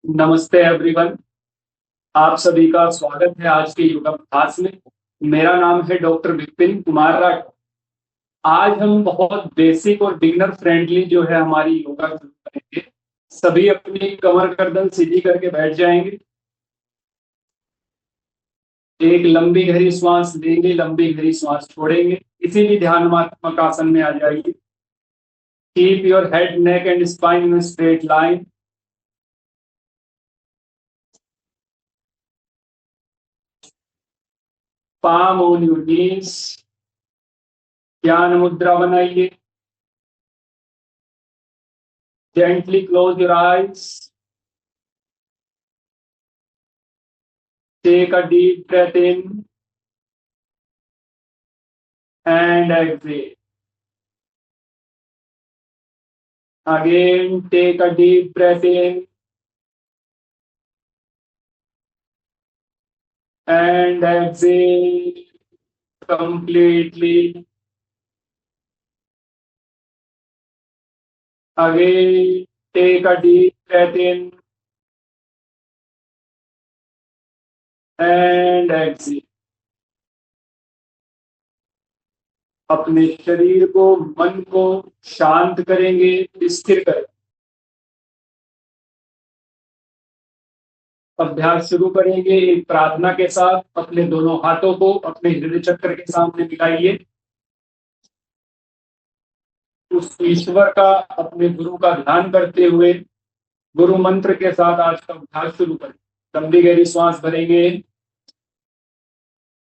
नमस्ते एवरीवन। आप सभी का स्वागत है आज के योगाभ्यास में। मेरा नाम है डॉक्टर विपिन कुमार राठौर। आज हम बहुत बेसिक और बिगनर फ्रेंडली जो है हमारी योगा शुरू करेंगे। सभी अपनी कमर गर्दन सीधी करके बैठ जाएंगे। एक लंबी गहरी श्वास लेंगे, लंबी गहरी श्वास छोड़ेंगे। किसी भी ध्यानात्मक आसन में आ जाइए। Keep your head, neck and spine in straight line. Palm on your knees. ध्यान मुद्रा बनाइए। Gently close your eyes. Take a deep breath in and exhale. Again, take a deep breath in and exhale completely. Again, take a deep breath in and exhale. अपने शरीर को, मन को शांत करेंगे, स्थिर करें। अभ्यास शुरू करेंगे एक प्रार्थना के साथ। अपने दोनों हाथों को अपने हृदय चक्र के सामने मिलाइए। उस ईश्वर का, अपने गुरु का ध्यान करते हुए गुरु मंत्र के साथ आज का अभ्यास शुरू करें। लंबी गहरी श्वास भरेंगे।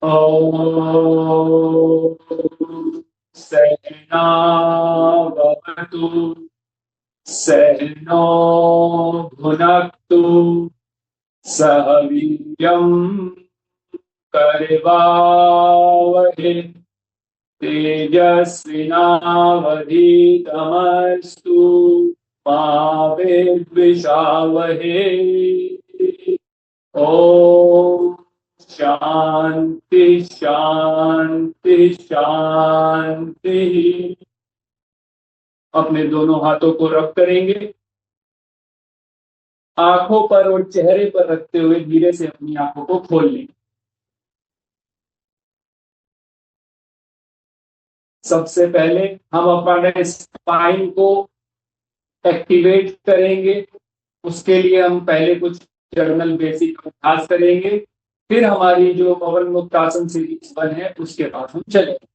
ओम सहनावतु सहनो भुनक्तु सह वीर्यं करवावहै तेजस्विनावधीतमस्तु मा विद्विषावहै। ओम शांति शांति शांति। अपने दोनों हाथों को रब करेंगे। आंखों पर और चेहरे पर रखते हुए धीरे से अपनी आंखों को खोल लें। सबसे पहले हम अपने स्पाइन को एक्टिवेट करेंगे। उसके लिए हम पहले कुछ जर्नल बेसिक अभ्यास करेंगे। फिर हमारी जो पवन मुक्त आसन सीरीज 1 है उसके बाद हम चलेंगे।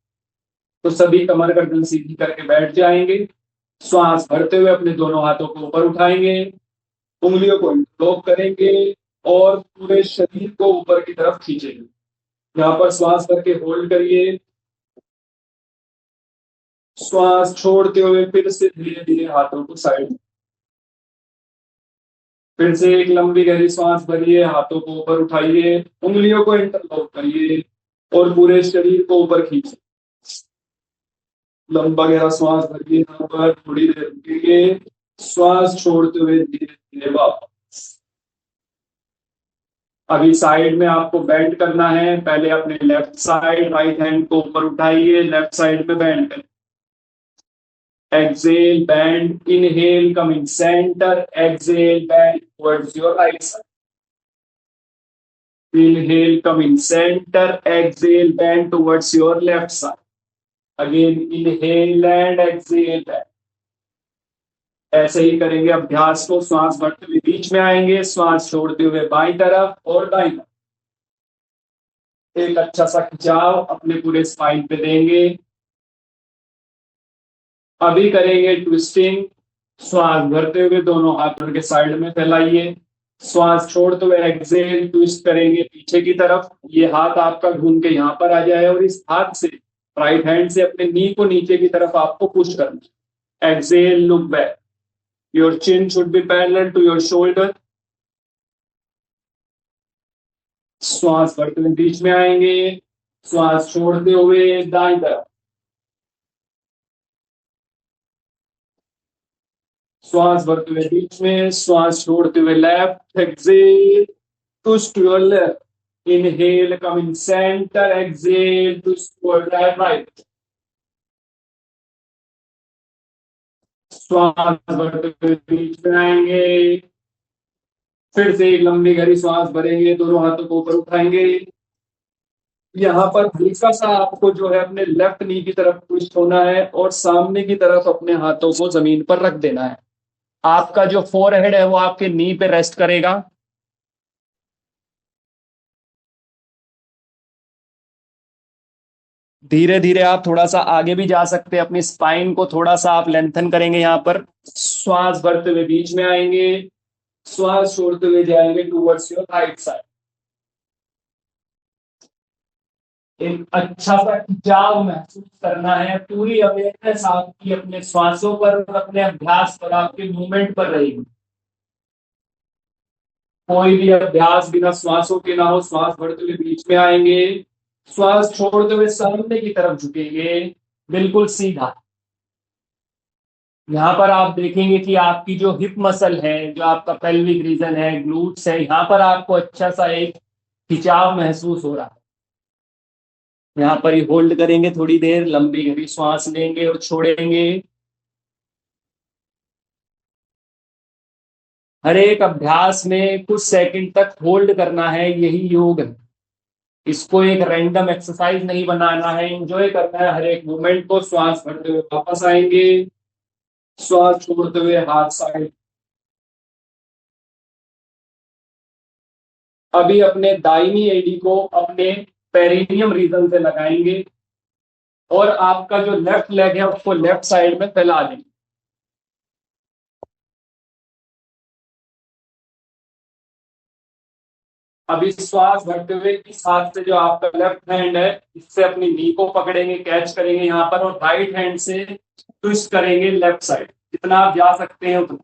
तो सभी कमर गर्दन सीधी करके बैठ जाएंगे। श्वास भरते हुए अपने दोनों हाथों को ऊपर उठाएंगे। उंगलियों को इंटरलॉक करेंगे और पूरे शरीर को ऊपर की तरफ खींचेंगे। यहाँ पर श्वास करके होल्ड करिए। श्वास छोड़ते हुए फिर से धीरे धीरे हाथों को साइड। फिर से एक लंबी गहरी श्वास भरिए। हाथों को ऊपर उठाइए, उंगलियों को इंटरलॉक करिए और पूरे शरीर को ऊपर खींचिए। लंबा गहरा श्वास भरिए। यहाँ पर थोड़ी देर रुकेंगे। श्वास छोड़ते हुए धीरे धीरे वापस। अभी साइड में आपको बेंड करना है। पहले अपने लेफ्ट साइड राइट हैंड को ऊपर उठाइए, लेफ्ट साइड में बेंड करें। Exhale, bend. Inhale, come in center. Exhale, bend towards your right side. Inhale, come in center. Exhale, bend towards your left side. Again, inhale and exhale, bend. ऐसे ही करेंगे अभ्यास को। श्वास भरते हुए बीच में आएंगे, श्वास छोड़ते हुए बाईं तरफ और दाईं तरफ। एक अच्छा सा खिंचाव अपने पूरे स्पाइन पे देंगे। अभी करेंगे ट्विस्टिंग। श्वास भरते हुए दोनों हाथों के साइड में फैलाइए। श्वास छोड़ते हुए एक्सेल ट्विस्ट करेंगे पीछे की तरफ। ये हाथ आपका घूम के यहाँ पर आ जाए और इस हाथ से, राइट हैंड से अपने नी को नीचे की तरफ आपको पुश करना। Exhale, look back. Your chin should be parallel to your shoulder. श्वास भरते हुए बीच में आएंगे, श्वास छोड़ते हुए दाईं तरफ। श्वास भरते हुए बीच में, श्वास छोड़ते हुए left. Exhale, push to your left. Inhale, come in center. Exhale, twist toward right. श्वास भरते हुए बीच में आएंगे, फिर से एक लंबी गहरी सांस भरेंगे, दोनों हाथों को ऊपर उठाएंगे। यहाँ पर हल्का सा आपको जो है अपने लेफ्ट नी की तरफ ट्विस्ट होना है और सामने की तरफ अपने हाथों को जमीन पर रख देना है। आपका जो फोरहेड है वो आपके नी पे रेस्ट करेगा। धीरे धीरे आप थोड़ा सा आगे भी जा सकते हैं, अपनी स्पाइन को थोड़ा सा आप लेंथन करेंगे। यहाँ पर श्वास भरते हुए बीच में आएंगे, श्वास छोड़ते हुए जाएंगे टूवर्ड्स योर राइट साइड। एक अच्छा सा खिंचाव महसूस करना है, पूरी अवेयरनेस आपकी अपने श्वासों पर और अपने अभ्यास पर, आपके मूवमेंट पर रहेगी। कोई भी अभ्यास बिना श्वासों के ना हो। श्वास भरते हुए बीच में आएंगे, श्वास छोड़ते हुए सामने की तरफ झुकेंगे, बिल्कुल सीधा। यहाँ पर आप देखेंगे कि आपकी जो हिप मसल है, जो आपका पेल्विक रीजन है, ग्लूट्स है, यहाँ पर आपको अच्छा सा एक खिंचाव महसूस हो रहा है। यहाँ पर ही होल्ड करेंगे थोड़ी देर, लंबी गहरी श्वास लेंगे और छोड़ेंगे। हर एक अभ्यास में कुछ सेकंड तक होल्ड करना है, यही योग है। इसको एक रैंडम एक्सरसाइज नहीं बनाना है, एंजॉय करना है हर एक मूवमेंट को। श्वास भरते हुए वापस आएंगे, श्वास छोड़ते हुए हाथ साइड। अभी अपने दाहिनी एडी को अपने पेरिनियम रीजन से लगाएंगे और आपका जो लेफ्ट लेग है उसको लेफ्ट साइड में फैला देंगे। अभी श्वास भरते हुए इस हाथ से, जो आपका लेफ्ट हैंड है, इससे अपनी नी को पकड़ेंगे, कैच करेंगे यहाँ पर, और राइट हैंड से ट्विस्ट करेंगे लेफ्ट साइड। जितना आप जा सकते हैं उतना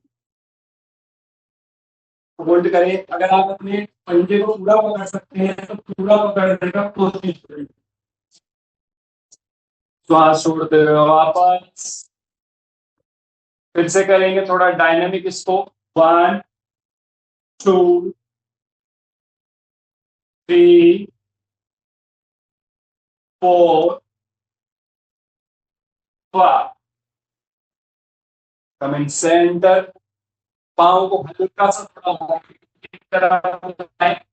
होल्ड करें। अगर आप अपने पंजे को पूरा पकड़ सकते हैं तो पूरा पकड़ने का कोशिश करें। श्वास छोड़ते हुए वापस। फिर से करेंगे थोड़ा डायनेमिक इसको। 1 2 3 4 5। कम इन सेंटर। पाँव को हल्का सा थोड़ा तरफ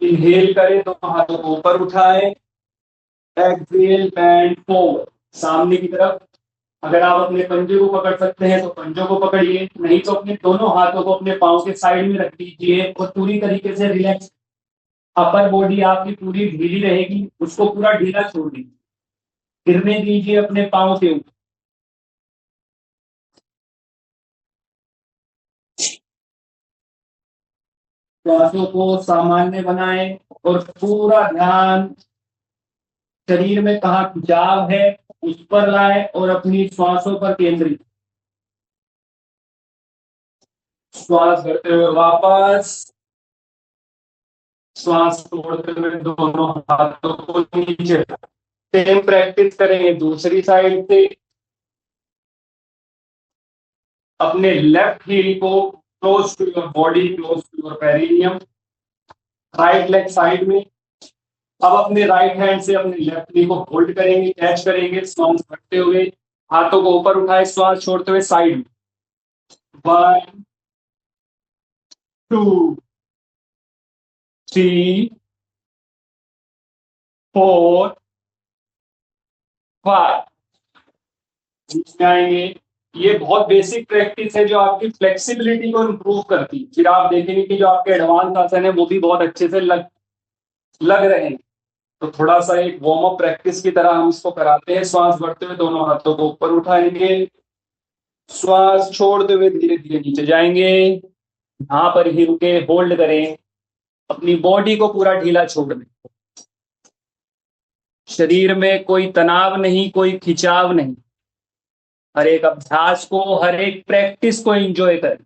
इनहेल करें, दोनों हाथों को ऊपर उठाएं। एक्सहेल, बैंड फॉरवर्ड सामने की तरफ। अगर आप अपने पंजे को पकड़ सकते हैं तो पंजों को पकड़िए, नहीं तो अपने दोनों हाथों को अपने पाँव के साइड में रख दीजिए और पूरी तरीके से रिलैक्स। अपर बॉडी आपकी पूरी ढीली रहेगी, उसको पूरा ढीला छोड़ दीजिए। गिरने दीजिए अपने पाँव के ऊपर। श्वासों को सामान्य बनाएं और पूरा ध्यान शरीर में कहाँ खिंचाव है उस पर लाए और अपनी श्वासों पर केंद्रित। श्वास भरते हुए वापस, श्वास छोड़ते हुए दोनों हाथों को नीचे। सेम प्रैक्टिस करेंगे दूसरी साइड से। अपने लेफ्ट हील को close to your body, close to your perineum, right leg side में। अब अपने राइट हैंड से अपने लेफ्ट नी को होल्ड करेंगे, कैच करेंगे, श्वास भरते हुए हाथों को ऊपर उठाए, श्वास छोड़ते हुए साइड में। 1 2 3 4 5। बीच में आएंगे। ये बहुत बेसिक प्रैक्टिस है जो आपकी फ्लेक्सिबिलिटी को इम्प्रूव करती है। फिर आप देखेंगे कि जो आपके एडवांस आसन है वो भी बहुत अच्छे से लग लग रहे हैं। तो थोड़ा सा एक वार्म अप प्रैक्टिस की तरह हम इसको कराते हैं। श्वास भरते हुए दोनों हाथों को ऊपर उठाएंगे, श्वास छोड़ते हुए धीरे धीरे नीचे जाएंगे। यहां पर ही रुके, होल्ड करें, अपनी बॉडी को पूरा ढीला छोड़ दें। शरीर में कोई तनाव नहीं, कोई खिंचाव नहीं। हर एक अभ्यास को, हर एक प्रैक्टिस को एंजॉय करें।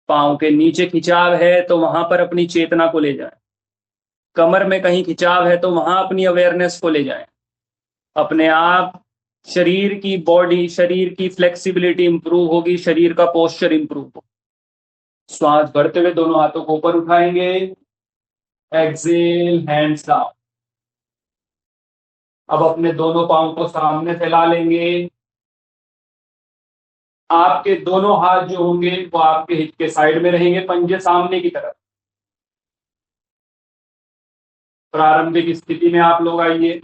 पांव के नीचे खिंचाव है तो वहां पर अपनी चेतना को ले जाए। कमर में कहीं खिंचाव है तो वहां अपनी अवेयरनेस को ले जाए। अपने आप शरीर की बॉडी, शरीर की फ्लेक्सिबिलिटी इंप्रूव होगी, शरीर का पोस्चर इंप्रूव होगा। श्वास भरते हुए दोनों हाथों को ऊपर उठाएंगे, एक्सेल, हैंड्स डाउन। अब अपने दोनों पांव को सामने फैला लेंगे, आपके दोनों हाथ जो होंगे वो आपके हिप के साइड में रहेंगे, पंजे सामने की तरफ। प्रारंभिक स्थिति में आप लोग आइए।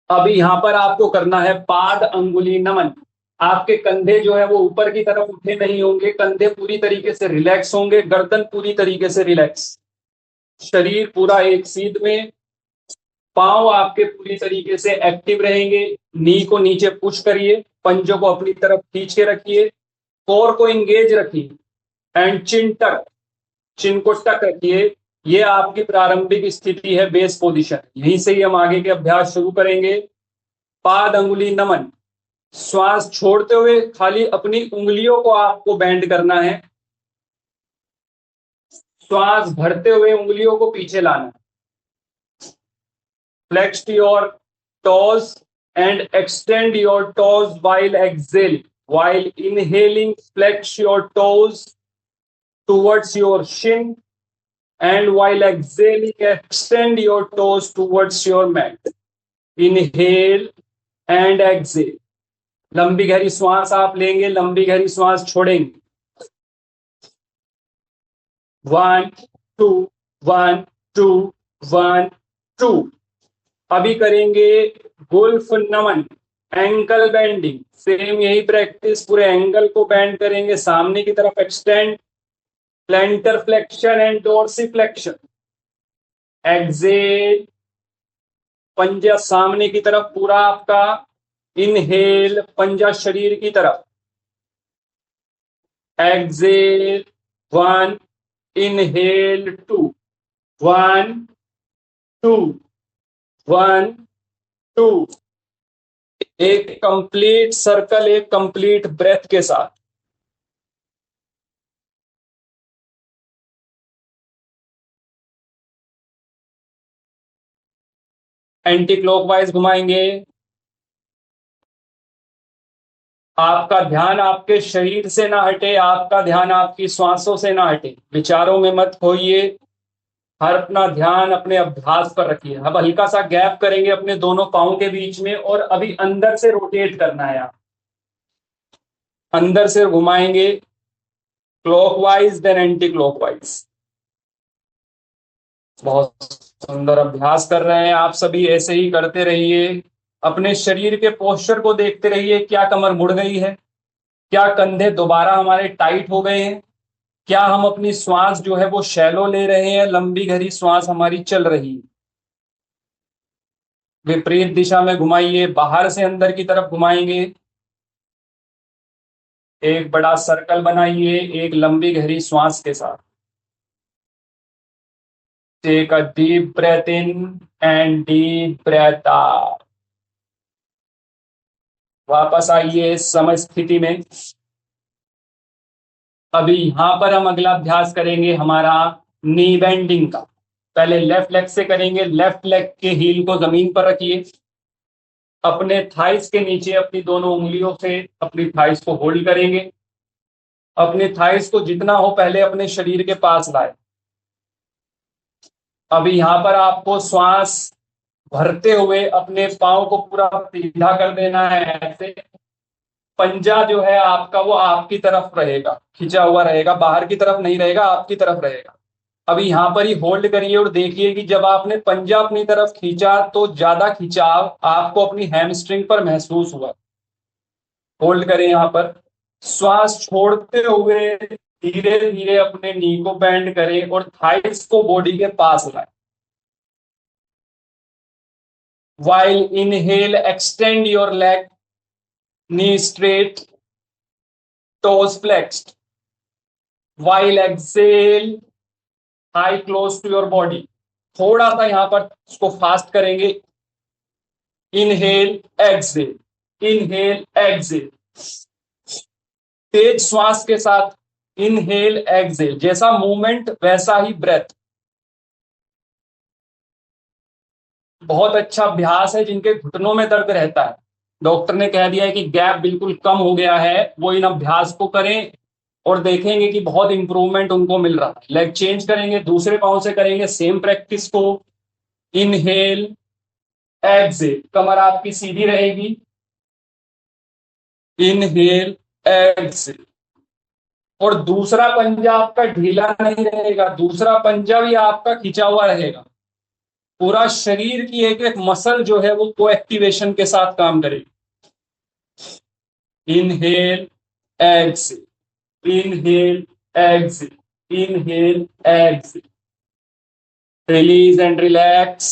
अभी यहां पर आपको करना है पाद अंगुली नमन। आपके कंधे जो है वो ऊपर की तरफ उठे नहीं होंगे, कंधे पूरी तरीके से रिलैक्स होंगे, गर्दन पूरी तरीके से रिलैक्स, शरीर पूरा एक सीध में, पांव आपके पूरी तरीके से एक्टिव रहेंगे। नी को नीचे पुश करिए, पंजों को अपनी तरफ खींच के रखिए, कोर को इंगेज रखिए एंड चिन टक, चिन को टक रखिए। ये आपकी प्रारंभिक स्थिति है, बेस पोजीशन। यहीं से ही हम आगे के अभ्यास शुरू करेंगे। पाद अंगुली नमन, श्वास छोड़ते हुए खाली अपनी उंगलियों को आपको बेंड करना है, श्वास भरते हुए उंगलियों को पीछे लाना है। Flex your toes and extend your toes while exhaling. While inhaling, flex your toes towards your shin, and while exhaling, extend your toes towards your mat. Inhale and exhale. लंबी गहरी श्वास आप लेंगे, लंबी गहरी श्वास छोड़ेंगे। 1 2 1 2 1 2। अभी करेंगे गुल्फ नमन, एंकल बेंडिंग। सेम यही प्रैक्टिस, पूरे एंगल को बेंड करेंगे, सामने की तरफ extend, plantar flexion and dorsiflexion. Exhale, पंजा सामने की तरफ पूरा आपका। इनहेल, पंजा शरीर की तरफ। Exhale 1, inhale 2, 1 2 1 2। एक कंप्लीट सर्कल, एक कंप्लीट ब्रेथ के साथ। एंटी क्लॉकवाइज घुमाएंगे। आपका ध्यान आपके शरीर से ना हटे, आपका ध्यान आपकी श्वासों से ना हटे, विचारों में मत खोइए, हर अपना ध्यान अपने अभ्यास पर रखिए। अब हल्का सा गैप करेंगे अपने दोनों पांव के बीच में, और अभी अंदर से रोटेट करना है। आप अंदर से घुमाएंगे, क्लॉकवाइज देन एंटी क्लॉकवाइज। बहुत सुंदर अभ्यास कर रहे हैं आप सभी, ऐसे ही करते रहिए। अपने शरीर के पोस्चर को देखते रहिए, क्या कमर मुड़ गई है, क्या कंधे दोबारा हमारे टाइट हो गए हैं, क्या हम अपनी श्वास जो है वो शैलो ले रहे हैं, लंबी गहरी श्वास हमारी चल रही है। विपरीत दिशा में घुमाइए, बाहर से अंदर की तरफ घुमाएंगे। एक बड़ा सर्कल बनाइए एक लंबी गहरी श्वास के साथ। Take a deep breath in and deep breath out. वापस आइए सम स्थिति में। अभी यहां पर हम अगला अभ्यास करेंगे हमारा नी बेंडिंग का। पहले लेफ्ट लेग से करेंगे। लेफ्ट लेग के हील को जमीन पर रखिए, अपने थाइस के नीचे अपनी दोनों उंगलियों से अपनी थाइस को होल्ड करेंगे। अपने थाइस को जितना हो पहले अपने शरीर के पास लाए। अभी यहां पर आपको श्वास भरते हुए अपने पांव को पूरा सीधा कर देना है ऐसे। पंजा जो है आपका वो आपकी तरफ रहेगा, खिंचा हुआ रहेगा, बाहर की तरफ नहीं रहेगा, आपकी तरफ रहेगा। अभी यहां पर ही होल्ड करिए और देखिए कि जब आपने पंजा अपनी तरफ खींचा तो ज्यादा खिंचाव आपको अपनी हैमस्ट्रिंग पर महसूस हुआ। होल्ड करें यहां पर। श्वास छोड़ते हुए धीरे धीरे अपने नी को बेंड करें और थाइस को बॉडी के पास लाएं। While inhale, extend your leg, knee straight, toes flexed. While exhale, thigh close to your body. थोड़ा सा यहां पर इसको फास्ट करेंगे। Inhale exhale, inhale exhale. तेज श्वास के साथ इनहेल एक्सेल, जैसा मूवमेंट वैसा ही ब्रेथ। बहुत अच्छा अभ्यास है। जिनके घुटनों में दर्द रहता है, डॉक्टर ने कह दिया है कि गैप बिल्कुल कम हो गया है, वो इन अभ्यास को करें और देखेंगे कि बहुत इंप्रूवमेंट उनको मिल रहा है। लेग चेंज करेंगे, दूसरे पांव से करेंगे सेम प्रैक्टिस को। इनहेल एक्सेल, कमर आपकी सीधी रहेगी। Inhale, exhale. और दूसरा पंजा आपका ढीला नहीं रहेगा, दूसरा पंजा भी आपका खिंचा हुआ रहेगा। पूरा शरीर की एक एक मसल जो है वो को एक्टिवेशन के साथ काम करेगी। Inhale, exhale, inhale, exhale, inhale, exhale. Release and relax.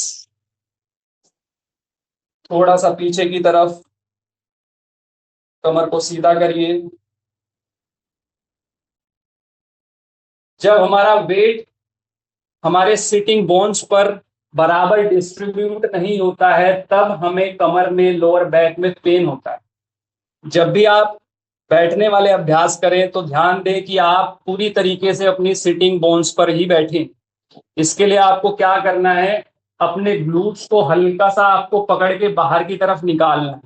थोड़ा सा पीछे की तरफ कमर को सीधा करिए। जब हमारा वेट हमारे सिटिंग बोन्स पर बराबर डिस्ट्रीब्यूट नहीं होता है तब हमें कमर में, लोअर बैक में पेन होता है। जब भी आप बैठने वाले अभ्यास करें तो ध्यान दें कि आप पूरी तरीके से अपनी सिटिंग बोन्स पर ही बैठें। इसके लिए आपको क्या करना है, अपने ग्लूट्स को हल्का सा आपको पकड़ के बाहर की तरफ निकालना है।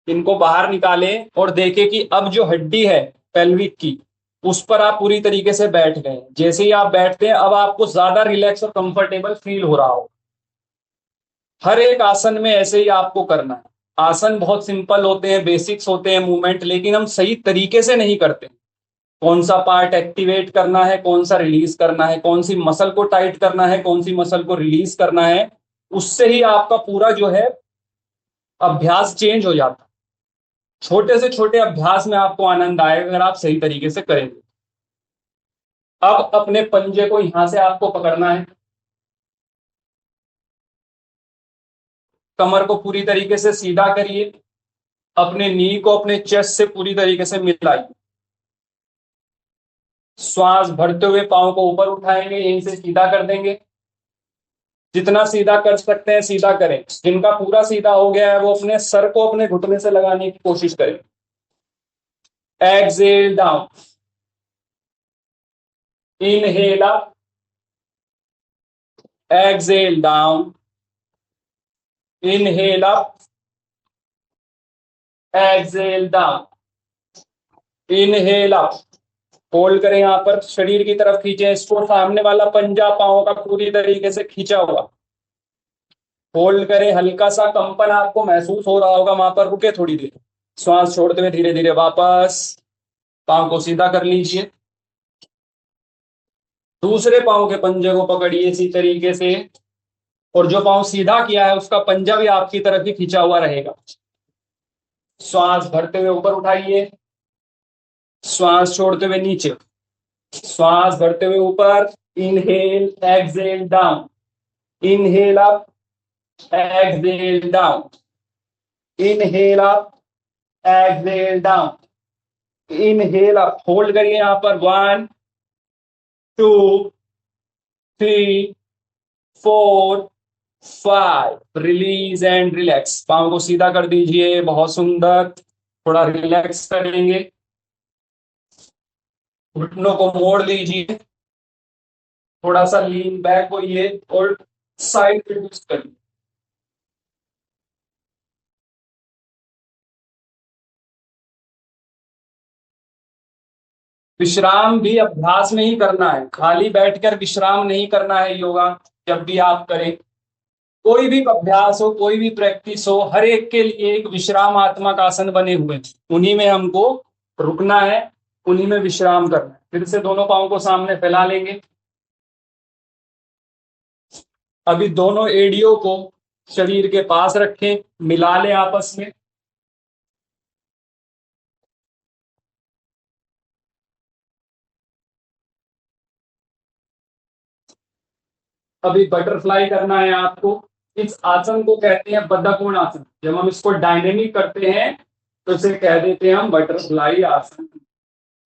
इनको बाहर निकालें और देखें कि अब जो हड्डी है पेल्विक की, उस पर आप पूरी तरीके से बैठ गए। जैसे ही आप बैठते हैं अब आपको ज्यादा रिलैक्स और कंफर्टेबल फील हो रहा हो। हर एक आसन में ऐसे ही आपको करना है। आसन बहुत सिंपल होते हैं, बेसिक्स होते हैं मूवमेंट, लेकिन हम सही तरीके से नहीं करते। कौन सा पार्ट एक्टिवेट करना है, कौन सा रिलीज करना है, कौन सी मसल को टाइट करना है, कौन सी मसल को रिलीज करना है, उससे ही आपका पूरा जो है अभ्यास चेंज हो जाता है। छोटे से छोटे अभ्यास में आपको आनंद आएगा अगर आप सही तरीके से करेंगे। अब अपने पंजे को यहां से आपको पकड़ना है। कमर को पूरी तरीके से सीधा करिए। अपने नी को अपने चेस्ट से पूरी तरीके से मिलाइए। श्वास भरते हुए पांव को ऊपर उठाएंगे, यहीं से सीधा कर देंगे। जितना सीधा कर सकते हैं सीधा करें। जिनका पूरा सीधा हो गया है वो अपने सर को अपने घुटने से लगाने की कोशिश करें। Exhale down, inhale up, exhale down, inhale up, exhale down, inhale up. Hold करें, यहां पर शरीर की तरफ खींचे इसको, सामने वाला पंजा पांव का पूरी तरीके से खींचा हुआ। होल्ड करें, हल्का सा कंपन आपको महसूस हो रहा होगा वहां पर, रुके थोड़ी देर। श्वास छोड़ते हुए धीरे धीरे वापस पांव को सीधा कर लीजिए। दूसरे पांव के पंजे को पकड़िए इसी तरीके से, और जो पांव सीधा किया है उसका पंजा भी आपकी तरफ ही खींचा हुआ रहेगा। श्वास भरते हुए ऊपर उठाइए, श्वास छोड़ते हुए नीचे। श्वास भरते हुए ऊपर, inhale, exhale down, inhale up, exhale down, inhale up, exhale down, inhale up. Hold करिए यहां पर, 1 2 3 4 5। Release and relax. पांव को सीधा कर दीजिए, बहुत सुंदर। थोड़ा रिलैक्स करेंगे, घुटनों को मोड़ लीजिए, थोड़ा सा लीन बैक होइए और साइड पे ट्विस्ट करिए। विश्राम भी अभ्यास में ही करना है, खाली बैठकर विश्राम नहीं करना है। योगा जब भी आप करें, कोई भी अभ्यास हो, कोई भी प्रैक्टिस हो, हर एक के लिए एक विश्रामात्मक आसन बने हुए हैं। उन्हीं में हमको रुकना है, उन्हीं में विश्राम करना है। फिर से दोनों पांव को सामने फैला लेंगे। अभी दोनों एड़ियों को शरीर के पास रखें, मिला लें आपस में। अभी बटरफ्लाई करना है आपको। इस आसन को कहते हैं बद्धकोण आसन। जब हम इसको डायनेमिक करते हैं तो इसे कह देते हैं हम बटरफ्लाई आसन।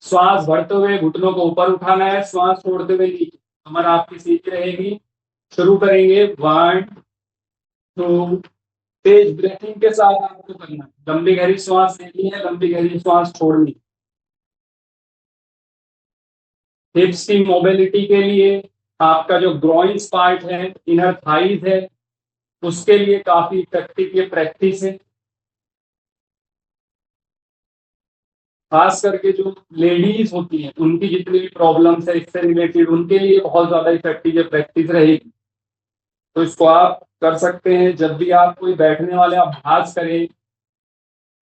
श्वास भरते हुए घुटनों को ऊपर उठाना है, श्वास छोड़ते हुए नीचे। कमर आपकी सीधी रहेगी। शुरू करेंगे, 1 2। तेज ब्रेथिंग के साथ आपको करना है। लंबी गहरी श्वास लेनी है, लंबी गहरी श्वास छोड़नी। हिप्स की मोबिलिटी के लिए आपका जो ग्रोइंस पार्ट है, इनर थाइज है, उसके लिए काफी इफेक्टिव ये प्रैक्टिस है। खास करके जो लेडीज होती हैं उनकी जितनी भी प्रॉब्लम्स है इससे रिलेटेड, उनके लिए बहुत ज्यादा इफेक्टिव ये प्रैक्टिस रहेगी। तो इसको आप कर सकते हैं जब भी आप कोई बैठने वाले अभ्यास करें,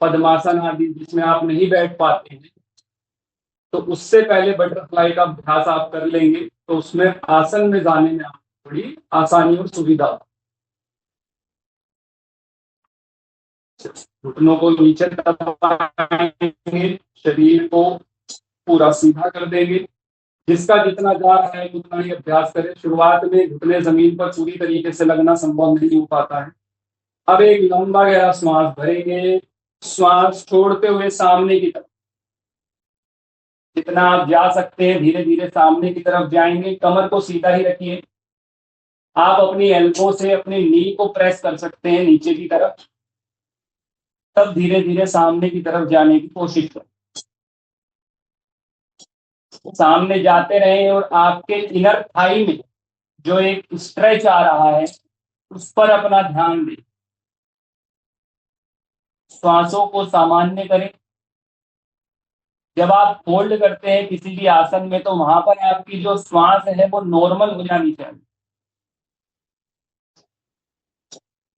पद्मासन आदि जिसमें आप नहीं बैठ पाते हैं, तो उससे पहले बटरफ्लाई का अभ्यास आप कर लेंगे तो उसमें आसन में जाने में आपको थोड़ी आसानी और सुविधा हो। घुटनों को नीचे दबाएंगे, शरीर को पूरा सीधा कर देंगे। जिसका जितना जा रहा है उतना ही अभ्यास करें। शुरुआत में घुटने जमीन पर पूरी तरीके से लगना संभव नहीं हो पाता है। अब एक लंबा गहरा श्वास भरेंगे, श्वास छोड़ते हुए सामने की तरफ, जितना आप जा सकते हैं धीरे धीरे सामने की तरफ जाएंगे। कमर को सीधा ही रखिए। आप अपनी एल्बो से अपनी नी को प्रेस कर सकते हैं नीचे की तरफ, तब धीरे धीरे सामने की तरफ जाने की कोशिश करें। सामने जाते रहें और आपके इनर थाई में जो एक स्ट्रेच आ रहा है उस पर अपना ध्यान दें। श्वासों को सामान्य करें। जब आप होल्ड करते हैं किसी भी आसन में तो वहां पर आपकी जो श्वास है वो नॉर्मल हो जानी चाहिए।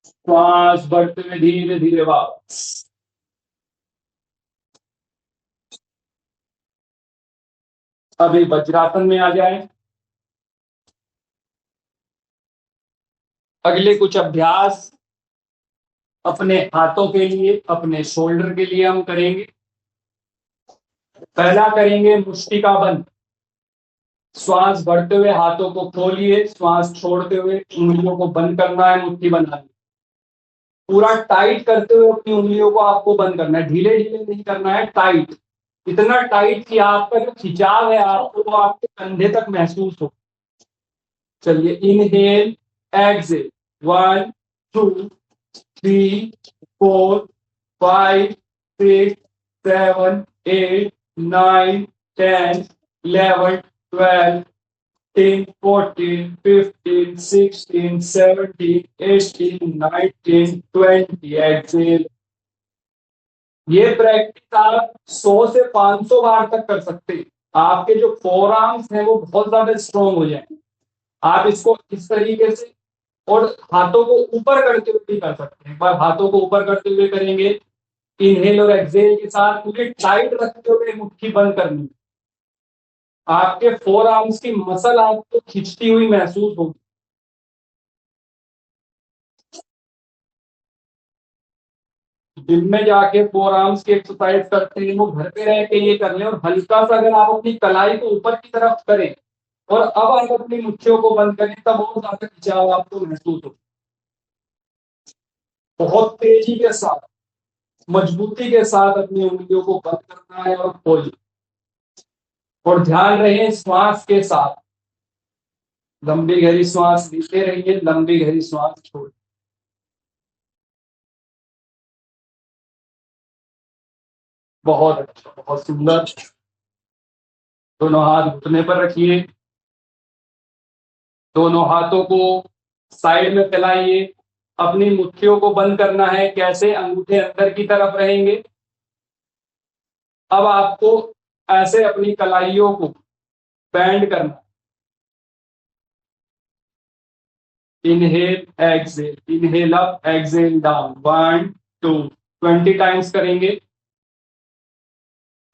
श्वास बढ़ते हुए धीरे धीरे वापस। अभी वज्रासन में आ जाए। अगले कुछ अभ्यास अपने हाथों के लिए, अपने शोल्डर के लिए हम करेंगे। पहला करेंगे मुष्टिका बंद। श्वास बढ़ते हुए हाथों को खोलिए, श्वास छोड़ते हुए उंगलियों को बंद करना है, मुट्ठी बनानी। पूरा टाइट करते हुए अपनी उंगलियों को आपको बंद करना है, ढीले ढीले नहीं करना है, टाइट। इतना टाइट कि आपका जो खिंचाव है आपको वो आपके कंधे तक महसूस हो। चलिए, इनहेल, एक्सेल, 1 2 3 4 5 6 7 8 9 10 11 12 13 14 15 16 17 18 19 20 एक्सेल। ये प्रैक्टिस आप 100 से 500 बार तक कर सकते हैं। आपके जो फोर आर्म्स हैं वो बहुत ज्यादा स्ट्रोंग हो जाएंगे। आप इसको इस तरीके से और हाथों को ऊपर करते हुए भी कर सकते हैं। एक बार हाथों को ऊपर करते हुए करेंगे, इनहेल और एक्सेल के साथ पूरी टाइट रखते हुए मुट्ठी बंद करनी। आपके फोर आर्म्स की मसल आपको खिंचती हुई महसूस होगी। जिम में जाके फोर आर्म्स की एक्सरसाइज करते हैं वो घर पे रह के ये कर लें, और हल्का सा अगर आप अपनी कलाई को ऊपर की तरफ करें और अब आप अपनी मुट्ठियों को बंद करें तब और ज्यादा खिंचाव आपको महसूस हो। बहुत तेजी के साथ, मजबूती के साथ अपनी उंगलियों को बंद करना है और खोलना। और ध्यान रहे श्वास के साथ, लंबी गहरी श्वास लेते रहिए, लंबी गहरी श्वास छोड़। बहुत अच्छा, बहुत सुंदर। दोनों हाथ घुटने पर रखिए, दोनों हाथों को साइड में फैलाइए। अपनी मुट्ठियों को बंद करना है। कैसे? अंगूठे अंदर की तरफ रहेंगे। अब आपको ऐसे अपनी कलाइयों को बैंड करना। Inhale, exhale, inhale up, exhale down, 1 2 20 times करेंगे।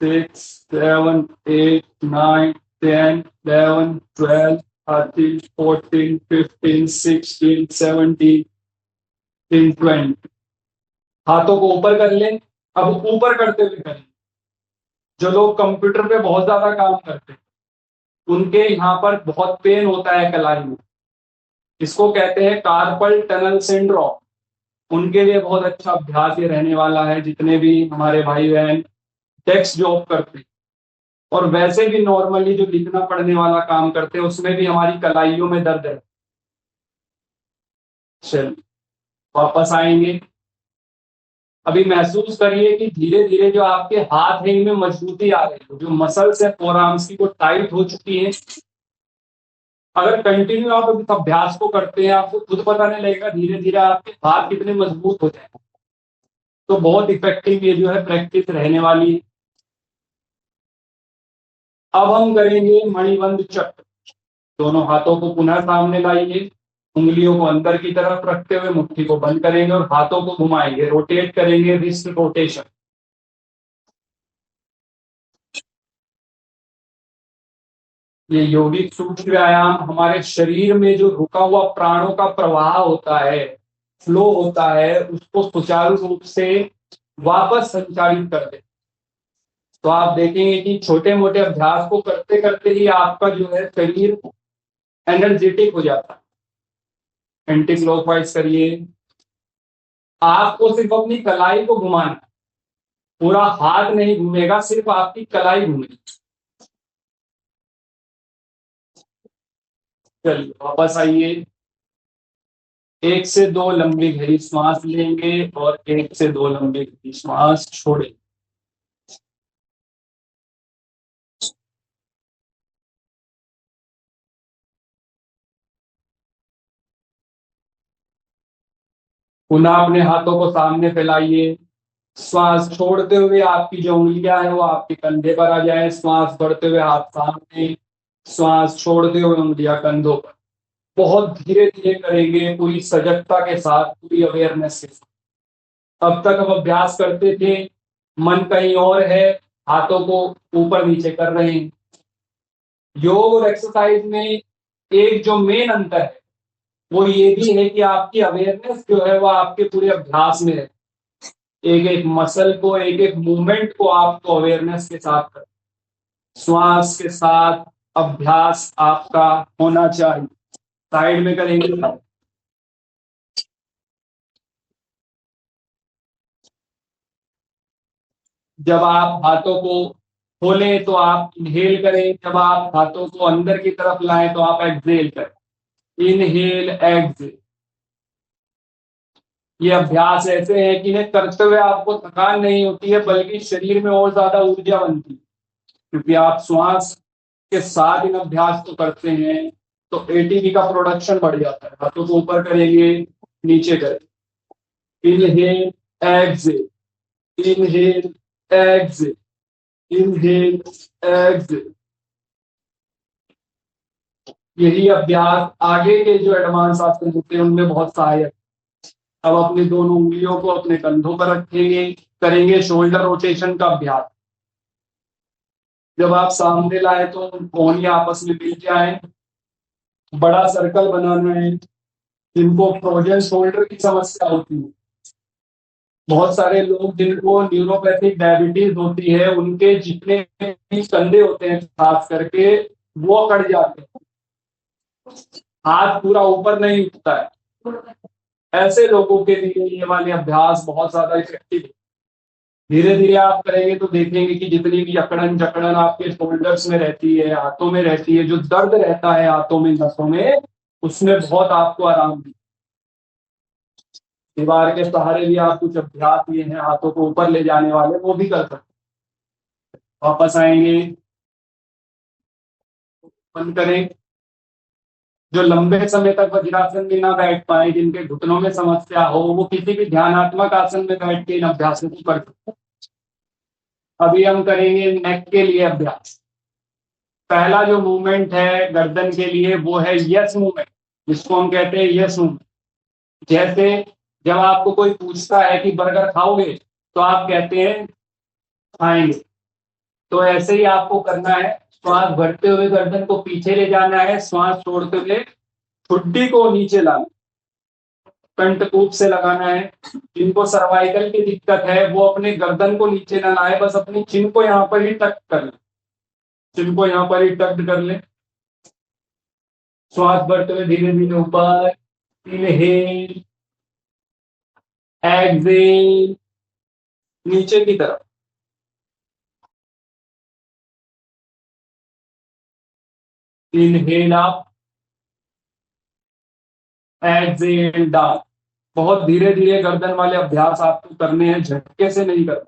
6 7 8 9 10 11 12 13 14 15 16 17 20। हाथों को ऊपर कर लें। अब ऊपर करते हुए करें। जो लोग कंप्यूटर पे बहुत ज्यादा काम करते हैं उनके यहाँ पर बहुत पेन होता है कलाई में। इसको कहते हैं कार्पल टनल सिंड्रोम। उनके लिए बहुत अच्छा अभ्यास ये रहने वाला है। जितने भी हमारे भाई बहन डेस्क जॉब करते हैं और वैसे भी नॉर्मली जो लिखना पढ़ने वाला काम करते हैं उसमें भी हमारी कलाइयों में दर्द है। चलिए, वापस आएंगे। अभी महसूस करिए कि धीरे धीरे जो आपके हाथ है इनमें मजबूती आ रही है। जो मसल्स है फोर आर्म्स की वो टाइट हो चुकी है। अगर कंटिन्यू आप इस अभ्यास को करते हैं आपको खुद पता नहीं लगेगा धीरे धीरे आपके हाथ कितने मजबूत हो जाएंगे। तो बहुत इफेक्टिव ये जो है प्रैक्टिस रहने वाली है। अब हम करेंगे मणिबंध चक्र। दोनों हाथों को पुनः सामने लाइए। उंगलियों को अंदर की तरफ रखते हुए मुट्ठी को बंद करेंगे और हाथों को घुमाएंगे, रोटेट करेंगे, रिस्ट रोटेशन। ये यौगिक सूक्ष्म व्यायाम हमारे शरीर में जो रुका हुआ प्राणों का प्रवाह होता है, फ्लो होता है, उसको सुचारू रूप से वापस संचालित कर दे। तो आप देखेंगे कि छोटे मोटे अभ्यास को करते करते ही आपका जो है शरीर एनर्जेटिक हो जाता है। एंटी क्लॉकवाइज करिए। आपको सिर्फ अपनी कलाई को घुमाना, पूरा हाथ नहीं घूमेगा, सिर्फ आपकी कलाई घूमेगी। चलिए वापस आइए। 1 से 2 लंबी गहरी श्वास लेंगे और 1 से 2 लंबी गहरी श्वास छोड़ेंगे। पुनः अपने हाथों को सामने फैलाइए। श्वास छोड़ते हुए आपकी जो उंगलियां हैं वो आपके कंधे पर आ जाए। श्वास बढ़ते हुए हाथ सामने, श्वास छोड़ते हुए उंगलियां कंधों पर। बहुत धीरे धीरे करेंगे, पूरी सजगता के साथ, पूरी अवेयरनेस के साथ। अब तक हम अभ्यास करते थे, मन कहीं और है, हाथों को ऊपर नीचे कर रहे हैं। योग और एक्सरसाइज में एक जो मेन अंतर है वो ये भी है कि आपकी अवेयरनेस जो है वो आपके पूरे अभ्यास में है। एक एक मसल को, एक एक मूवमेंट को आपको अवेयरनेस के साथ कर, श्वास के साथ अभ्यास आपका होना चाहिए। साइड में करेंगे। जब आप हाथों को खोलें तो आप इनहेल करें, जब आप हाथों को अंदर की तरफ लाएं तो आप एक्सहेल करें। Inhale exhale. ये अभ्यास ऐसे हैं कि इन्हें करते हुए आपको थकान नहीं होती है, बल्कि शरीर में और ज्यादा ऊर्जा बनती है, क्योंकि आप श्वास के साथ इन अभ्यास को करते हैं तो एटीपी का प्रोडक्शन बढ़ जाता है। हाथों को ऊपर करेंगे, नीचे करें। Inhale exhale, inhale exhale, inhale exhale. यही अभ्यास आगे के जो एडवांस आसन होते हैं उनमें बहुत सहायक। अब अपनी दोनों उंगलियों को अपने कंधों पर रखेंगे, करेंगे शोल्डर रोटेशन का अभ्यास। जब आप सामने लाए तो कोहनी आपस में मिल जाए, बड़ा सर्कल बनाना है। जिनको फ्रोजन शोल्डर की समस्या होती है, बहुत सारे लोग जिनको न्यूरोपैथिक डायबिटीज होती है, उनके जितने भी कंधे होते हैं खास करके वो अकड़ जाते हैं, हाथ पूरा ऊपर नहीं उठता है। ऐसे लोगों के लिए ये वाले अभ्यास बहुत ज्यादा इफेक्टिव है। धीरे धीरे आप करेंगे तो देखेंगे कि जितनी भी अकड़न जकड़न आपके शोल्डर्स में रहती है, हाथों में रहती है, जो दर्द रहता है हाथों में, नसों में, उसमें बहुत आपको आराम मिलेगा। दीवार के सहारे भी आप कुछ अभ्यास ये हैं हाथों को ऊपर ले जाने वाले, वो भी कर सकते हैं। वापस आएंगे, बंद करें। जो लंबे समय तक वज्रासन में ना बैठ पाए, जिनके घुटनों में समस्या हो, वो किसी भी ध्यानात्मक आसन में बैठ के इन अभ्यासों को कर सकते हैं। अभी हम करेंगे नेक के लिए अभ्यास। पहला जो मूवमेंट है गर्दन के लिए वो है यस मूवमेंट, जिसको हम कहते हैं यस मूवमेंट। जैसे जब आपको कोई पूछता है कि बर्गर खाओगे, तो आप कहते हैं खाएंगे। तो ऐसे ही आपको करना है। श्वास भरते हुए गर्दन को पीछे ले जाना है, श्वास छोड़ते हुए ठुड्डी को नीचे लाना, कंठकूप से लगाना है। जिनको सर्वाइकल की दिक्कत है वो अपने गर्दन को नीचे ना लाए, बस अपनी चिन को यहाँ पर ही टक कर ले, चिन को यहाँ पर ही टक कर ले। श्वास भरते हुए धीरे धीरे ऊपर, इनहेल एक्सहेल, नीचे की तरफ। Inhale up, exhale down. बहुत धीरे धीरे गर्दन वाले अभ्यास आपको करने हैं, झटके से नहीं करना।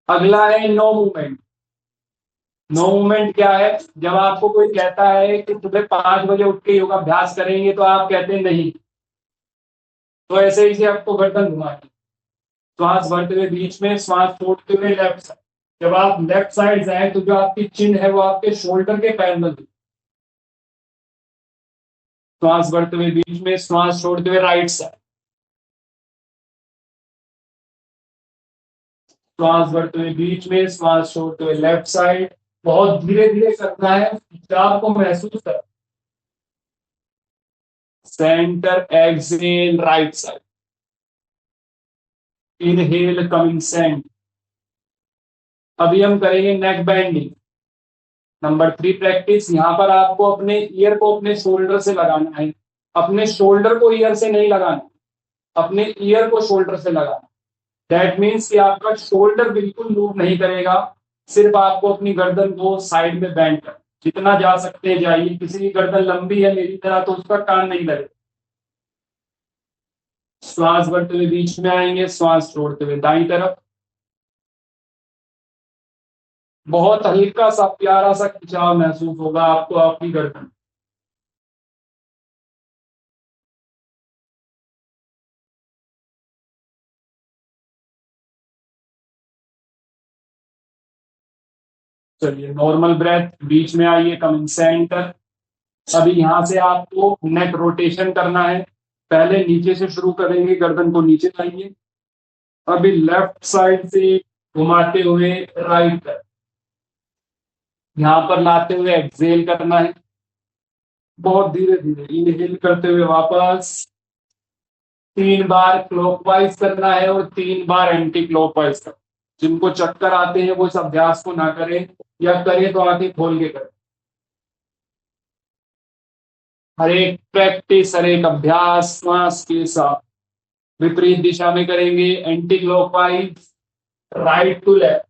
अगला है नो मूवमेंट। नो मूवमेंट क्या है? जब आपको कोई कहता है कि सुबह 5 बजे उठ के योगाभ्यास करेंगे, तो आप कहते हैं नहीं। तो ऐसे ही से आपको गर्दन घुमानी, श्वास भरते हुए बीच में, श्वास छोड़ते हुए लेफ्ट साइड। जब आप लेफ्ट साइड जाए तो जो आपकी चिन्ह है वो आपके शोल्डर के पैरेलल श्वास भरते हुए बीच में, श्वास छोड़ते हुए राइट साइड, श्वास भरते हुए बीच में, श्वास छोड़ते हुए लेफ्ट साइड। बहुत धीरे धीरे करना है, खिंचाव को महसूस कर। Centre, exhale right side, inhale coming centre. अभी हम करेंगे नेक बेंडिंग। Number 3 practice. यहां पर आपको अपने ईयर को अपने शोल्डर से लगाना है। अपने शोल्डर को ईयर से नहीं लगाना, अपने ईयर को शोल्डर से लगाना। दैट मीन्स कि आपका शोल्डर बिल्कुल मूव नहीं करेगा, सिर्फ आपको अपनी गर्दन को साइड में बैंड कर, जितना जा सकते हैं जाइए। किसी की गर्दन लंबी है मेरी तरह तो उसका कान नहीं लगे। श्वास भरते हुए बीच में आएंगे, श्वास छोड़ते हुए दाईं तरफ। बहुत हल्का सा प्यारा सा खिंचाव महसूस होगा आपको आपकी गर्दन। चलिए, नॉर्मल ब्रेथ, बीच में आइए, कमिंग सेंटर। अभी यहां से आपको नेक रोटेशन करना है। पहले नीचे से शुरू करेंगे, गर्दन को नीचे लाइए। अभी लेफ्ट साइड से घुमाते हुए राइट तरफ, यहां पर लाते हुए एक्सहेल करना है। बहुत धीरे धीरे इनहेल करते हुए वापस 3 बार क्लॉकवाइज करना है और 3 बार एंटी क्लॉकवाइज करना। जिनको चक्कर आते हैं वो इस अभ्यास को ना करें, या करें तो आंखें खोल के करें। हर एक प्रैक्टिस, हर एक अभ्यास श्वास के साथ विपरीत दिशा में करेंगे। Anti clockwise, right to left.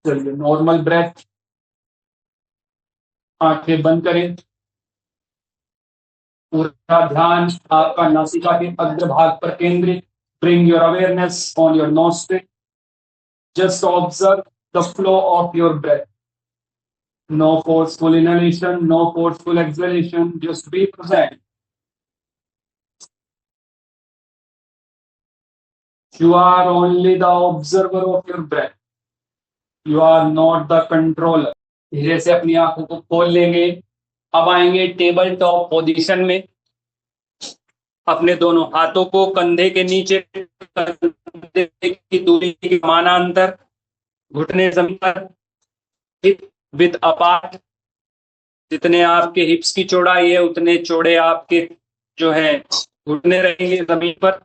चलिए, नॉर्मल ब्रेथ, आंखें बंद करें। पूरा ध्यान आपका नासिका के अग्रभाग पर केंद्रित। Bring your awareness on your nostril. Just observe the flow of your breath. No forceful inhalation, no forceful exhalation, just be present. You are only the observer of your breath. You are not the controller. धीरे से अपनी आंखों को खोल लेंगे। अब आएंगे table top position में। अपने दोनों हाथों को कंधे के नीचे, कंधे की दूरी के समानांतर, घुटने जमीन पर, हिप विद अपार्ट। जितने आपके हिप्स की चौड़ाई है उतने चौड़े आपके जो है घुटने रहेंगे जमीन पर।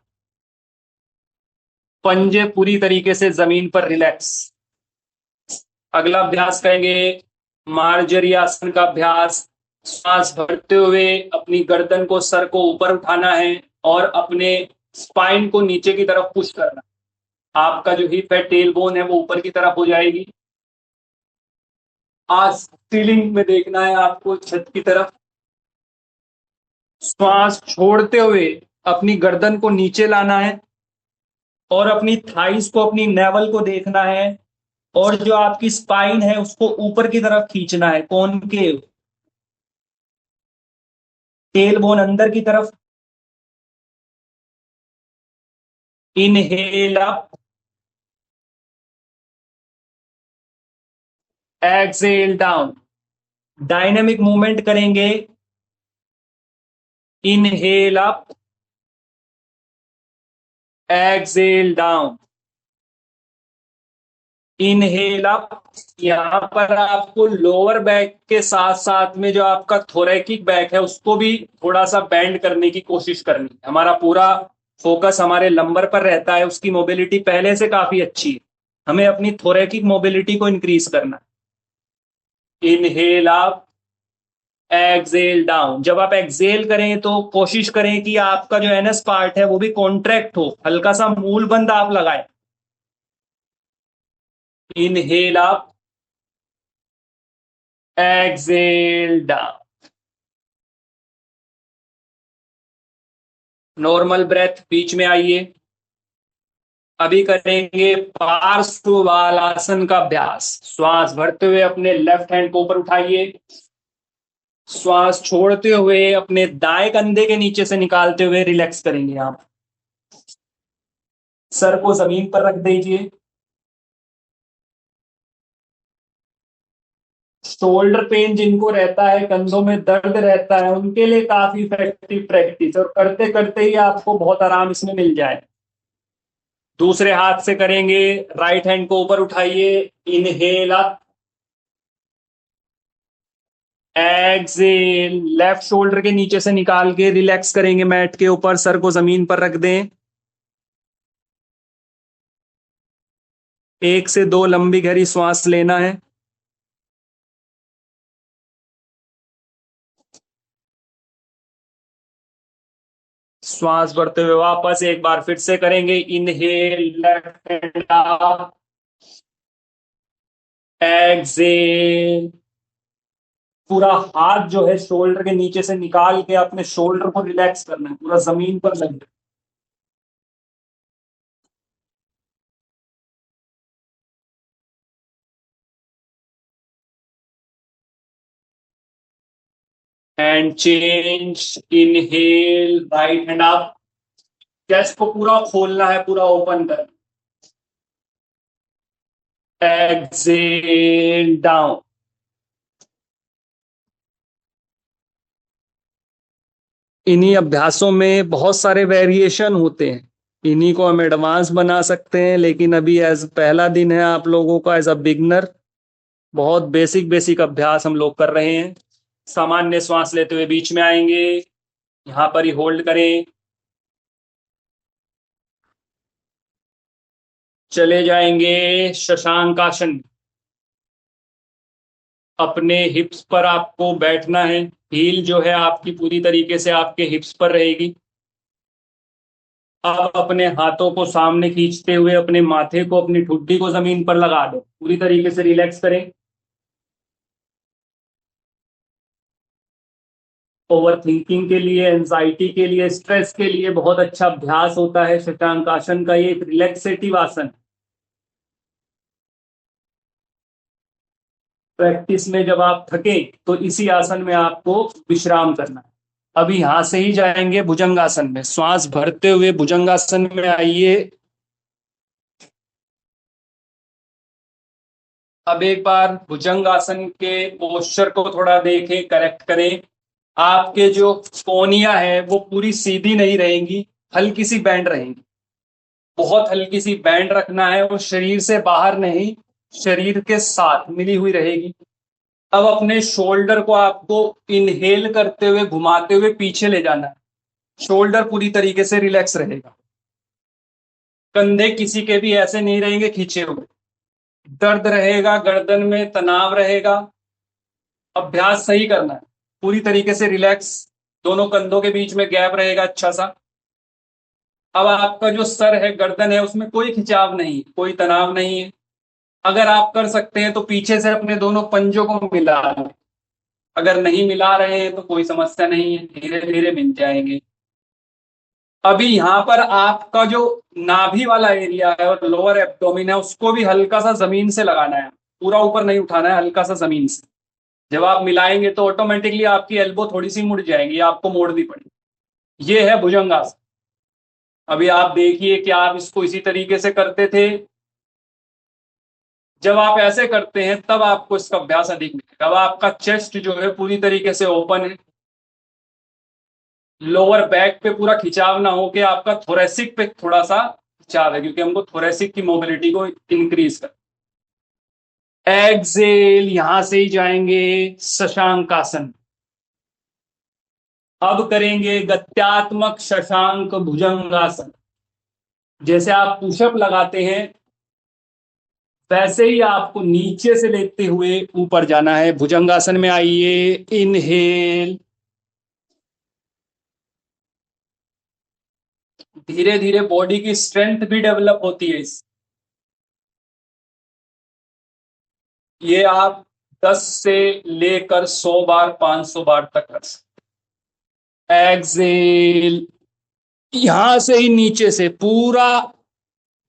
पंजे पूरी तरीके से जमीन पर रिलैक्स। अगला अभ्यास करेंगे मार्जरी आसन का अभ्यास। सांस भरते हुए अपनी गर्दन को, सर को ऊपर उठाना है और अपने स्पाइन को नीचे की तरफ पुश करना। आपका जो हिप है, टेल बोन है, वो ऊपर की तरफ हो जाएगी। आज सीलिंग में देखना है आपको, छत की तरफ। श्वास छोड़ते हुए अपनी गर्दन को नीचे लाना है और अपनी थाइस को, अपनी नेवल को देखना है और जो आपकी स्पाइन है उसको ऊपर की तरफ खींचना है, कॉनकेव। टेल बोन अंदर की तरफ। Inhale up, exhale down. Dynamic movement करेंगे। Inhale up, exhale down. Inhale up. यहां पर आपको लोअर बैक के साथ साथ में जो आपका थोरैकिक बैक है उसको भी थोड़ा सा बेंड करने की कोशिश करनी है। हमारा पूरा फोकस हमारे लंबर पर रहता है, उसकी मोबिलिटी पहले से काफी अच्छी है। हमें अपनी थोरैकिक मोबिलिटी को इंक्रीज करना है। Inhale up, exhale down. जब आप एक्सहेल करें तो कोशिश करें कि आपका जो एनएस पार्ट है वो भी कॉन्ट्रैक्ट हो, हल्का सा मूल बंद आप लगाएं। Inhale up, exhale down. Normal breath, बीच में आइए। अभी करेंगे पार्श्व बालासन का अभ्यास। श्वास भरते हुए अपने लेफ्ट हैंड को ऊपर उठाइए। श्वास छोड़ते हुए अपने दाएं कंधे के नीचे से निकालते हुए रिलैक्स करेंगे आप। सर को जमीन पर रख दीजिए। शोल्डर पेन जिनको रहता है, कंधों में दर्द रहता है, उनके लिए काफी इफेक्टिव प्रैक्टिस, और करते करते ही आपको बहुत आराम इसमें मिल जाए। दूसरे हाथ से करेंगे। राइट हैंड को ऊपर उठाइए। Inhale up, exhale. Left shoulder के नीचे से निकाल के रिलैक्स करेंगे मैट के ऊपर, सर को जमीन पर रख दें। 1 से 2 लंबी गहरी श्वास लेना है। श्वास बढ़ते हुए वापस एक बार फिर से करेंगे। Inhale, left hand up, exhale. पूरा हाथ जो है शोल्डर के नीचे से निकाल के अपने शोल्डर को रिलैक्स करना है, पूरा जमीन पर लग जाए। Hand change. Inhale, right hand up. Chest को पूरा खोलना है, पूरा ओपन कर। Exhale, down. इन्हीं अभ्यासों में बहुत सारे वेरिएशन होते हैं, इन्हीं को हम एडवांस बना सकते हैं, लेकिन अभी एज पहला दिन है आप लोगों का एज अ बिगनर, बहुत बेसिक बेसिक अभ्यास हम लोग कर रहे हैं। सामान्य श्वास लेते हुए बीच में आएंगे, यहां पर ही होल्ड करें। चले जाएंगे शशांक आसन। अपने हिप्स पर आपको बैठना है। हील जो है आपकी पूरी तरीके से आपके हिप्स पर रहेगी। अब अपने हाथों को सामने खींचते हुए अपने माथे को, अपनी ठुड्डी को जमीन पर लगा दो, पूरी तरीके से रिलैक्स करें। ओवर थिंकिंग के लिए, एंजाइटी के लिए, स्ट्रेस के लिए बहुत अच्छा अभ्यास होता है शशांक आसन का। ये एक रिलैक्सेटिव आसन। प्रैक्टिस में जब आप थके तो इसी आसन में आपको विश्राम करना है। अभी यहां से ही जाएंगे भुजंगासन में। श्वास भरते हुए भुजंगासन में आइए। अब एक बार भुजंगासन के पोस्चर को थोड़ा देखें, करेक्ट करें। आपके जो कोनिया है वो पूरी सीधी नहीं रहेंगी, हल्की सी बैंड रहेंगी। बहुत हल्की सी बैंड रखना है, वो शरीर से बाहर नहीं, शरीर के साथ मिली हुई रहेगी। अब अपने शोल्डर को आपको इनहेल करते हुए घुमाते हुए पीछे ले जाना है। शोल्डर पूरी तरीके से रिलैक्स रहेगा। कंधे किसी के भी ऐसे नहीं रहेंगे खींचे हुए। दर्द रहेगा, गर्दन में तनाव रहेगा। अभ्यास सही करना है, पूरी तरीके से रिलैक्स। दोनों कंधों के बीच में गैप रहेगा अच्छा सा। अब आपका जो सर है, गर्दन है, उसमें कोई खिंचाव नहीं, कोई तनाव नहीं है। अगर आप कर सकते हैं तो पीछे से अपने दोनों पंजों को मिला लें। अगर नहीं मिला रहे हैं तो कोई समस्या नहीं है, धीरे धीरे मिल जाएंगे। अभी यहां पर आपका जो नाभि वाला एरिया है और लोअर एब्डोमिन है, उसको भी हल्का सा जमीन से लगाना है। पूरा ऊपर नहीं उठाना है, हल्का सा जमीन से। जब आप मिलाएंगे तो ऑटोमेटिकली आपकी एल्बो थोड़ी सी मुड़ जाएगी, आपको मोड़नी पड़ेगी। ये है भुजंगासन। अभी आप देखिए कि आप इसको इसी तरीके से करते थे। जब आप ऐसे करते हैं तब आपको इसका अभ्यास अधिक मिलेगा। अब आपका चेस्ट जो है पूरी तरीके से ओपन है। लोअर बैक पे पूरा खिंचाव ना हो, कि आपका थोरेसिक पे थोड़ा सा खिंचाव है, क्योंकि हमको थोरेसिक की मोबिलिटी को इंक्रीज कर। एक्सेल, यहां से ही जाएंगे शशांक आसन। अब करेंगे गत्यात्मक शशांक भुजंगासन। जैसे आप पुशअप लगाते हैं वैसे ही आपको नीचे से लेते हुए ऊपर जाना है। भुजंगासन में आइए। इनहेल, धीरे धीरे बॉडी की स्ट्रेंथ भी डेवलप होती है इस। ये आप 10 से लेकर 100 बार, 500 बार तक कर सकते। एक्सेल, यहां से ही नीचे से पूरा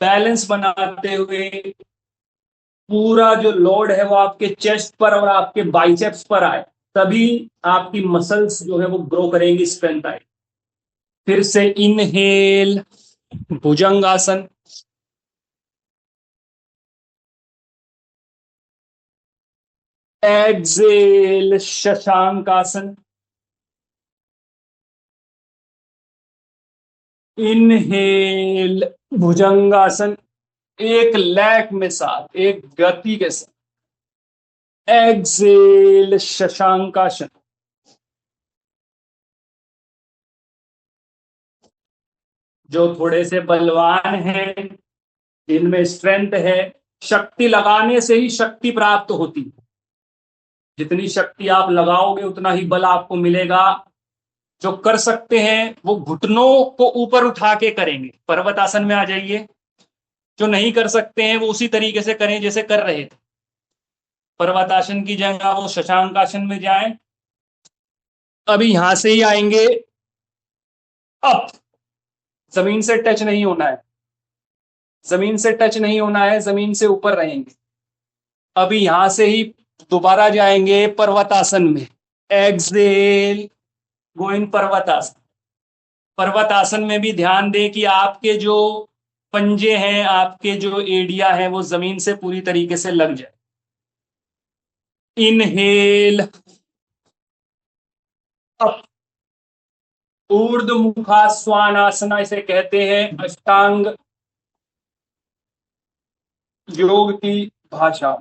बैलेंस बनाते हुए, पूरा जो लोड है वो आपके चेस्ट पर और आपके बाइसेप्स पर आए, तभी आपकी मसल्स जो है वो ग्रो करेंगी, स्ट्रेंथ आए। फिर से इनहेल, भुजंगासन। एक्सेल शशांकासन, इनहेल भुजंगासन, एक लैक में साथ, एक गति के साथ। एक्सेल शशांकासन। जो थोड़े से बलवान हैं, जिनमें स्ट्रेंथ है, शक्ति लगाने से ही शक्ति प्राप्त होती है। जितनी शक्ति आप लगाओगे उतना ही बल आपको मिलेगा। जो कर सकते हैं वो घुटनों को ऊपर उठा के करेंगे, पर्वत आसन में आ जाइए। जो नहीं कर सकते हैं वो उसी तरीके से करें जैसे कर रहे थे। पर्वत आसन की जगह वो शशांक आसन में जाएं। अभी यहां से ही आएंगे अप, जमीन से टच नहीं होना है, जमीन से टच नहीं होना है, जमीन से ऊपर रहेंगे। अभी यहां से ही दोबारा जाएंगे पर्वतासन में। एक्सेल गोइंग पर्वतासन। पर्वतासन में भी ध्यान दें कि आपके जो पंजे हैं, आपके जो एडिया हैं, वो जमीन से पूरी तरीके से लग जाए। इनहेल अप, ऊर्ध्वमुखा स्वानासना इसे कहते हैं, अष्टांग योग की भाषा।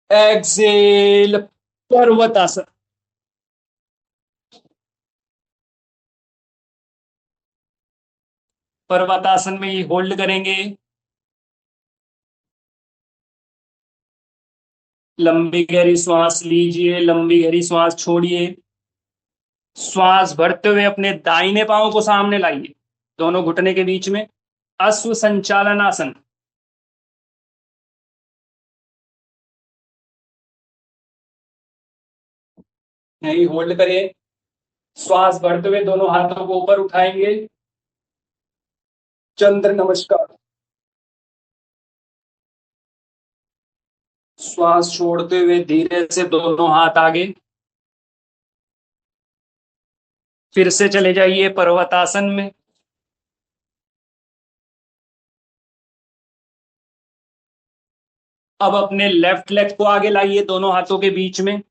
एक्सेल पर्वतासन। पर्वतासन में ये होल्ड करेंगे। लंबी गहरी श्वास लीजिए, लंबी गहरी श्वास छोड़िए। श्वास भरते हुए अपने दाहिने पांव को सामने लाइए, दोनों घुटने के बीच में। अश्व संचालन आसन। यही होल्ड करिए। श्वास भरते हुए दोनों हाथों को ऊपर उठाएंगे, चंद्र नमस्कार। श्वास छोड़ते हुए धीरे से दोनों हाथ आगे। फिर से चले जाइए पर्वतासन में। अब अपने लेफ्ट लेग को आगे लाइए दोनों हाथों के बीच में।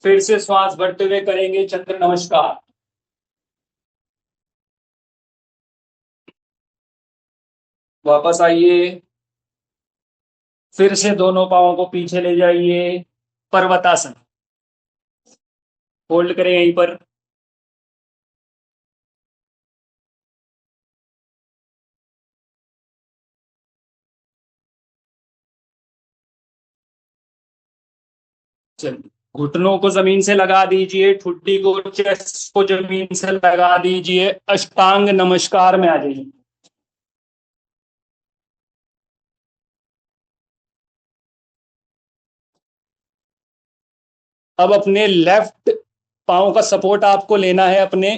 फिर से श्वास भरते हुए करेंगे चंद्र नमस्कार। वापस आइए। फिर से दोनों पांवों को पीछे ले जाइए, पर्वतासन। होल्ड करें यहीं पर। चलिए, घुटनों को जमीन से लगा दीजिए, ठुड्डी को, चेस्ट को जमीन से लगा दीजिए, अष्टांग नमस्कार में आ जाइए। अब अपने लेफ्ट पांव का सपोर्ट आपको लेना है अपने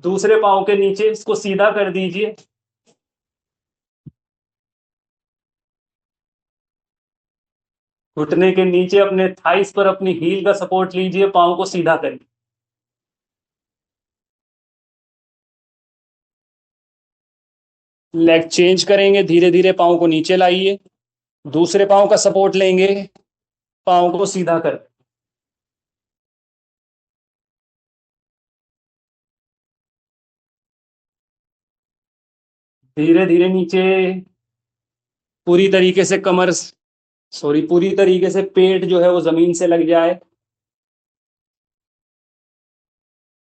दूसरे पांव के नीचे, इसको सीधा कर दीजिए। घुटने के नीचे अपने थाइस पर अपनी हील का सपोर्ट लीजिए, पांव को सीधा करिए। लेग चेंज करेंगे, धीरे धीरे पांव को नीचे लाइए, दूसरे पांव का सपोर्ट लेंगे, पांव को सीधा कर। धीरे धीरे नीचे, पूरी तरीके से कमर, सॉरी, पूरी तरीके से पेट जो है वो जमीन से लग जाए।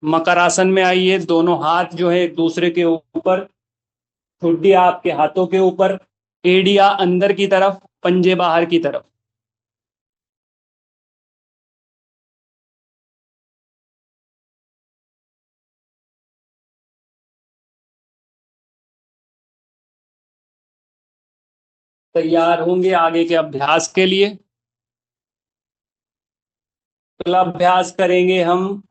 मकर आसन में आइए, दोनों हाथ जो है एक दूसरे के ऊपर, ठुड्डी आपके हाथों के ऊपर, एडिया अंदर की तरफ, पंजे बाहर की तरफ। तैयार होंगे आगे के अभ्यास के लिए। अगला अभ्यास करेंगे हम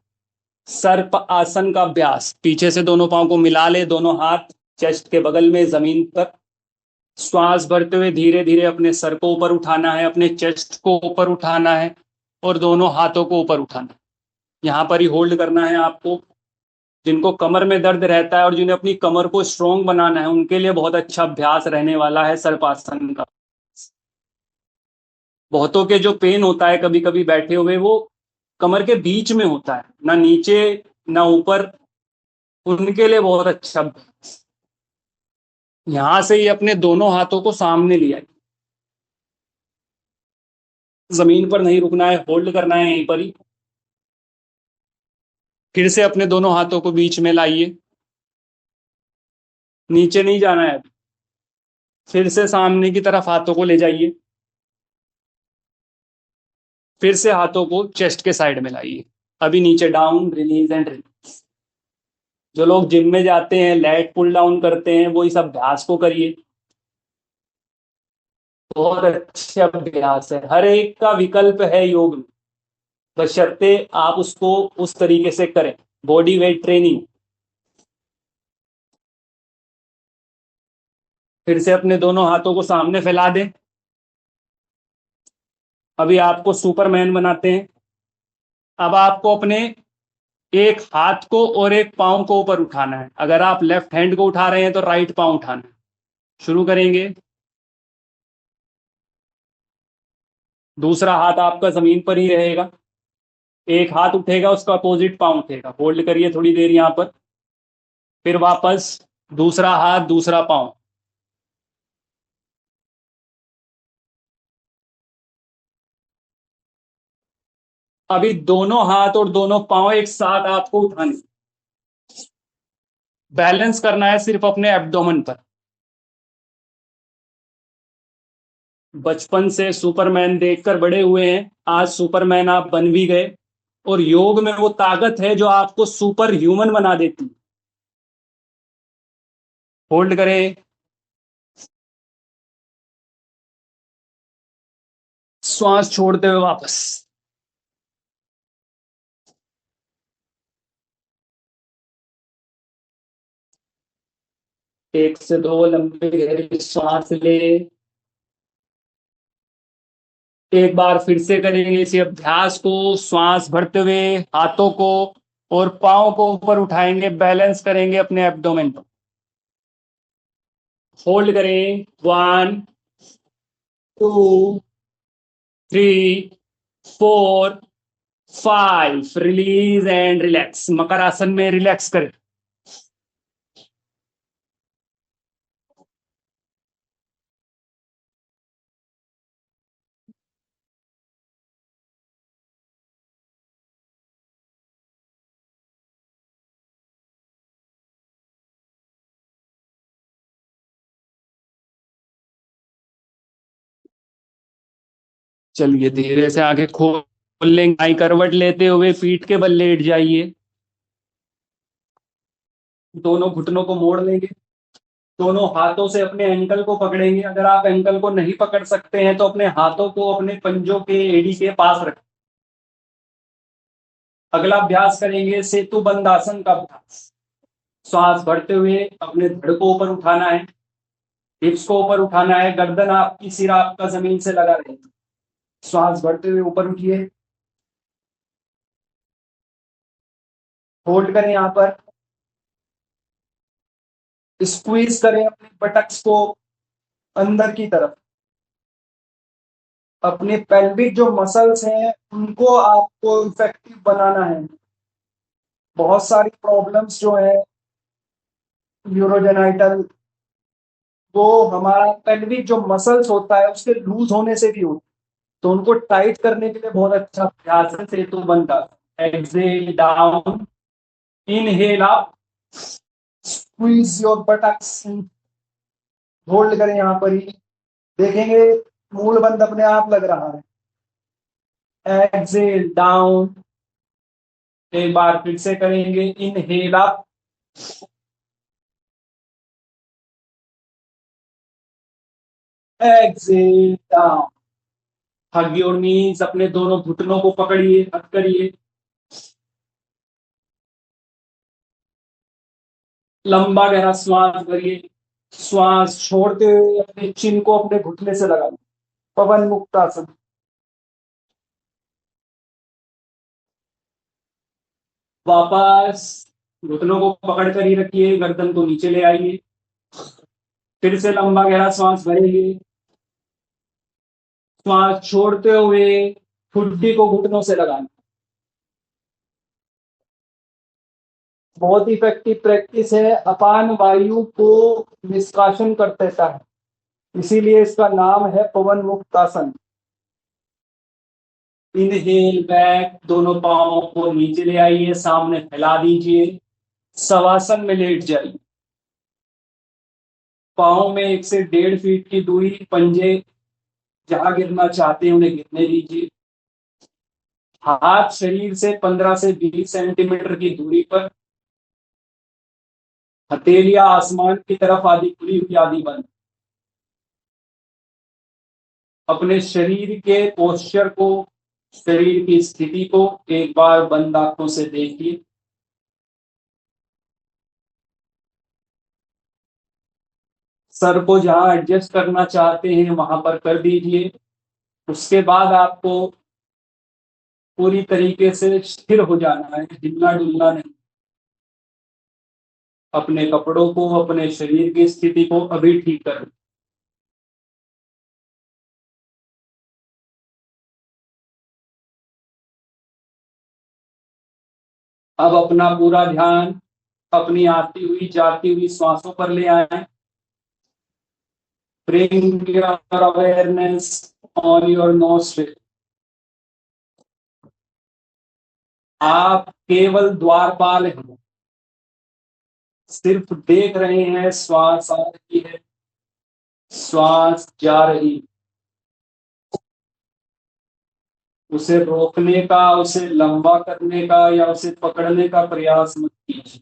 सर्प आसन का अभ्यास। पीछे से दोनों पांव को मिला ले, दोनों हाथ चेस्ट के बगल में जमीन पर। श्वास भरते हुए धीरे धीरे अपने सर को ऊपर उठाना है, अपने चेस्ट को ऊपर उठाना है और दोनों हाथों को ऊपर उठाना है। यहां पर ही होल्ड करना है आपको। जिनको कमर में दर्द रहता है और जिन्हें अपनी कमर को स्ट्रोंग बनाना है, उनके लिए बहुत अच्छा अभ्यास रहने वाला है सर्पासन का। बहुतों के जो पेन होता है कभी कभी बैठे हुए, वो कमर के बीच में होता है, ना नीचे ना ऊपर। उनके लिए बहुत अच्छा अभ्यास। यहां से ही अपने दोनों हाथों को सामने लिया, जमीन पर नहीं रुकना है, होल्ड करना है यहीं पर ही। फिर से अपने दोनों हाथों को बीच में लाइए, नीचे नहीं जाना है। फिर से सामने की तरफ हाथों को ले जाइए, फिर से हाथों को चेस्ट के साइड में लाइए। अभी नीचे, डाउन, रिलीज एंड रिलीज। जो लोग जिम में जाते हैं, लेट पुल डाउन करते हैं, वो इस अभ्यास को करिए। बहुत अच्छे अभ्यास है, हर एक का विकल्प है योग में, बशर्ते आप उसको उस तरीके से करें। Body weight training. फिर से अपने दोनों हाथों को सामने फैला दें। अभी आपको सुपरमैन बनाते हैं। अब आपको अपने एक हाथ को और एक पांव को ऊपर उठाना है। अगर आप लेफ्ट हैंड को उठा रहे हैं तो राइट पांव उठाना है। शुरू करेंगे। दूसरा हाथ आपका जमीन पर ही रहेगा। एक हाथ उठेगा, उसका अपोजिट पांव उठेगा। होल्ड करिए थोड़ी देर यहां पर। फिर वापस दूसरा हाथ, दूसरा पांव। अभी दोनों हाथ और दोनों पांव एक साथ आपको उठाने, बैलेंस करना है सिर्फ अपने एब्डोमेन पर। बचपन से सुपरमैन देखकर बड़े हुए हैं, आज सुपरमैन आप बन भी गए। और योग में वो ताकत है जो आपको सुपर ह्यूमन बना देती है। होल्ड करें। श्वास छोड़ते हुए वापस। 1 से 2 लंबी गहरी सांस ले। एक बार फिर से करेंगे इसी अभ्यास को। श्वास भरते हुए हाथों को और पांव को ऊपर उठाएंगे, बैलेंस करेंगे अपने एब्डोमेन पर। होल्ड करें। 1, 2, 3, 4, 5। Release and relax. मकर आसन में रिलैक्स करें। चलिए धीरे से आंखें खोल लेंगे। आई करवट लेते हुए पीठ के बल लेट जाइए। दोनों घुटनों को मोड़ लेंगे। दोनों हाथों से अपने एंकल को पकड़ेंगे। अगर आप एंकल को नहीं पकड़ सकते हैं तो अपने हाथों को अपने पंजों के एड़ी के पास रखें। अगला अभ्यास करेंगे सेतु बंद आसन का अभ्यास। श्वास भरते हुए अपने धड़ को ऊपर उठाना है, हिप्स को ऊपर उठाना है, गर्दन आपकी, सिर आपका जमीन से लगा रहेगा। श्वास भरते हुए ऊपर उठिए। होल्ड करें यहां पर। स्क्वीज करें अपने बटक्स को अंदर की तरफ। अपने पेल्विक जो मसल्स हैं उनको आपको इफेक्टिव बनाना है। बहुत सारी प्रॉब्लम्स जो है यूरोजेनाइटल, वो हमारा पेल्विक जो मसल्स होता है उसके लूज होने से भी होता है। तो उनको टाइट करने के लिए बहुत अच्छा अभ्यास है सेतु बंद आसन। Exhale down, inhale up, squeeze your buttocks. Hold करें यहां पर ही। देखेंगे मूल बंद अपने आप लग रहा है। Exhale down. एक बार फिर से करेंगे। Inhale up, exhale down. Hug your knees. अपने दोनों घुटनों को पकड़िए, हग करिए। लंबा गहरा श्वास भरिए। श्वास छोड़ते हुए अपने चिन को अपने घुटने से लगाइए। पवन मुक्त आसन। वापस घुटनों को पकड़ कर ही रखिए, गर्दन को नीचे ले आइए। फिर से लंबा गहरा श्वास भरेंगे। श्वास छोड़ते हुए ठुड्डी को घुटनों से लगाना। बहुत इफेक्टिव प्रैक्टिस है, अपान वायु को निष्कासन कर देता है, इसीलिए इसका नाम है पवन मुक्त आसन। इनहेल बैक, दोनों पांवों को नीचे ले आइए, सामने फैला दीजिए, शवासन में लेट जाइए। पांव में 1 से 1.5 फीट की दूरी, पंजे जहां गिरना चाहते हैं उन्हें गिरने दीजिए। हाथ शरीर से 15 से 20 सेंटीमीटर की दूरी पर, हथेलियां आसमान की तरफ, आदि खुली हुई, आदि बंद। अपने शरीर के पोस्चर को, शरीर की स्थिति को एक बार बंद आंखों से देखिए। सर को जहां एडजस्ट करना चाहते हैं वहां पर कर दीजिए। उसके बाद आपको पूरी तरीके से स्थिर हो जाना है, हिलना डुलना नहीं। अपने कपड़ों को, अपने शरीर की स्थिति को अभी ठीक कर। अब अपना पूरा ध्यान अपनी आती हुई जाती हुई श्वासों पर ले आए। Bring your awareness on your nostril. आप केवल द्वारपाल हैं, सिर्फ देख रहे हैं। श्वास आ रही है, श्वास जा रही। उसे रोकने का, उसे लंबा करने का या उसे पकड़ने का प्रयास मत कीजिए।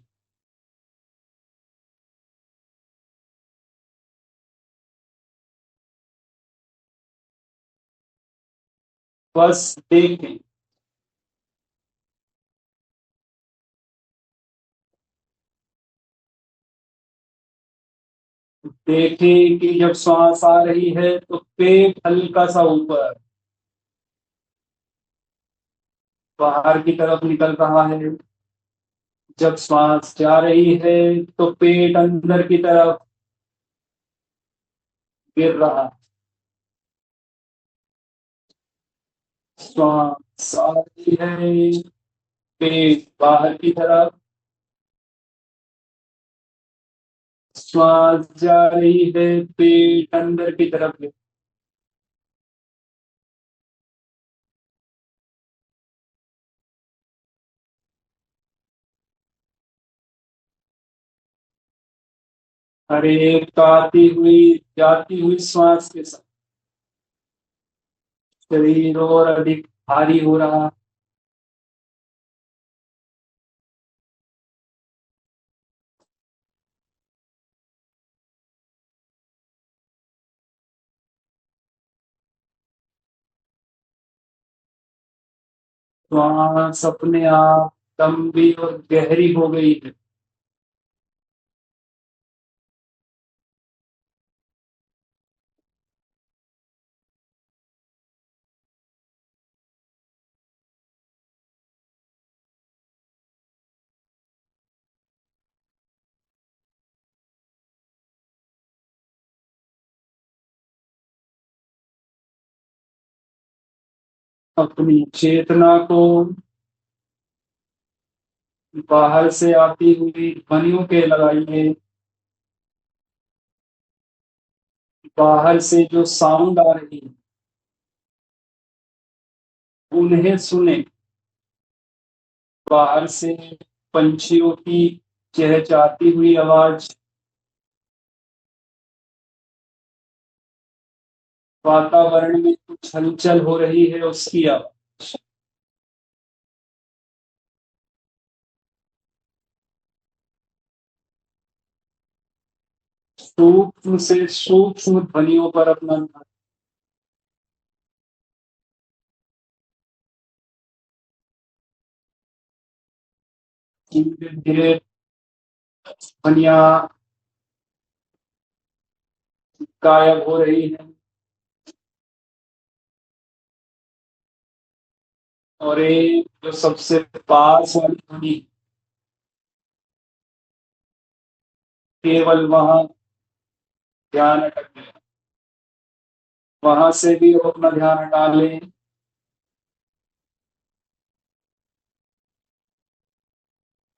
बस देखें। देखें कि जब श्वास आ रही है तो पेट हल्का सा ऊपर बाहर की तरफ निकल रहा है। जब श्वास जा रही है तो पेट अंदर की तरफ गिर रहा है। श्वास आ रही है, पेट बाहर की तरफ। श्वास जा रही है, पेट अंदर की तरफ। हर एक आती हुई जाती हुई श्वास के साथ शरीर और अधिक भारी हो रहा। श्वास अपने आप लंबी और गहरी हो गई है। अपनी चेतना को बाहर से आती हुई ध्वनियों के लगाइए। बाहर से जो साउंड आ रही है उन्हें सुने। बाहर से पंछियों की चहचहाती हुई आवाज, वातावरण में कुछ हलचल हो रही है उसकी आवाज। सूक्ष्म से सूक्ष्म ध्वनियों पर अपना ध्यान। धीरे धीरे ध्वनिया गायब हो रही है और एक जो सबसे पास वाली ध्वनि केवल वहां ध्यान अटक गया, वहां से भी वो अपना ध्यान हटा लें।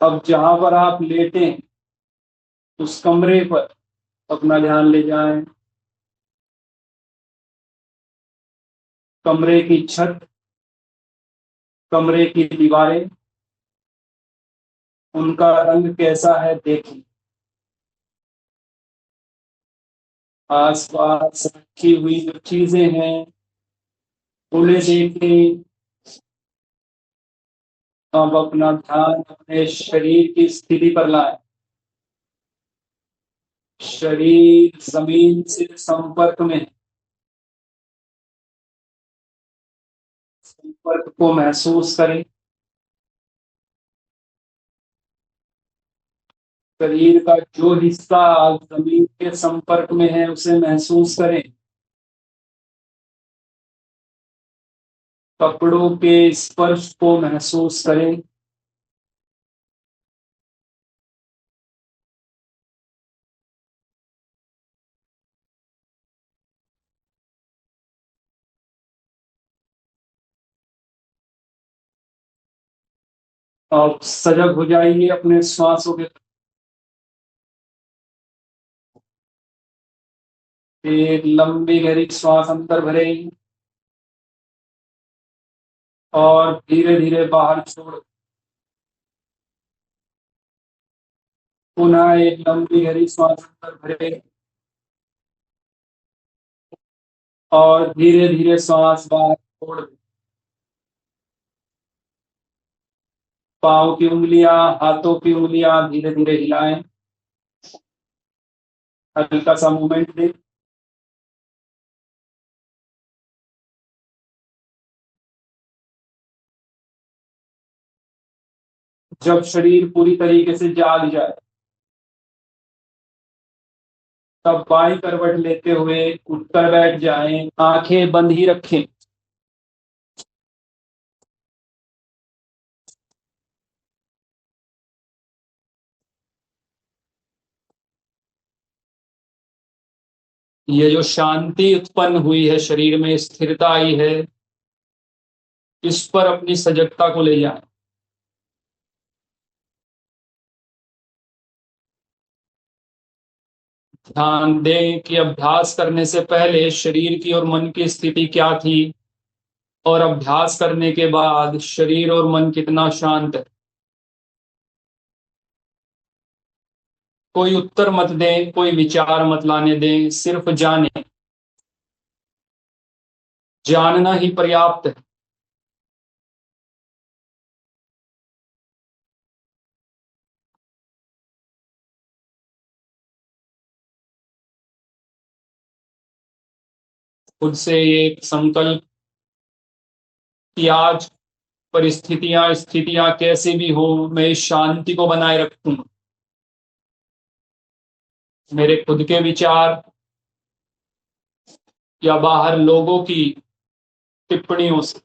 अब जहां पर आप लेटे उस कमरे पर अपना ध्यान ले जाएं। कमरे की छत, कमरे की दीवारें, उनका रंग कैसा है देखें। आसपास रखी हुई जो चीजें हैं उन्हें देखें। अब अपना ध्यान अपने शरीर की स्थिति पर लाएं। शरीर जमीन से संपर्क में, संपर्क को महसूस करें। शरीर का जो हिस्सा जमीन के संपर्क में है उसे महसूस करें। कपड़ों के स्पर्श को महसूस करें। अब सजग हो जाइए अपने श्वासों के। एक लंबी गहरी श्वास अंदर भरें और धीरे धीरे बाहर छोड़। पुनः एक लंबी गहरी श्वास अंदर भरें और धीरे धीरे श्वास बाहर छोड़ दें। पाँव की उंगलियां, हाथों की उंगलियां धीरे धीरे हिलाएं। हल्का सा मूवमेंट दें। जब शरीर पूरी तरीके से जाग जाए तब बाईं करवट लेते हुए उठकर बैठ जाएं, आंखें बंद ही रखें। ये जो शांति उत्पन्न हुई है, शरीर में स्थिरता आई है, इस पर अपनी सजगता को ले जाएं। ध्यान दें कि अभ्यास करने से पहले शरीर की और मन की स्थिति क्या थी और अभ्यास करने के बाद शरीर और मन कितना शांत है। कोई उत्तर मत दें, कोई विचार मत लाने दें, सिर्फ जाने। जानना ही पर्याप्त है। खुद से एक संकल्प कि आज परिस्थितियां स्थितियां कैसे भी हो, मैं इस शांति को बनाए रखूंगा। मेरे खुद के विचार या बाहर लोगों की टिप्पणियों से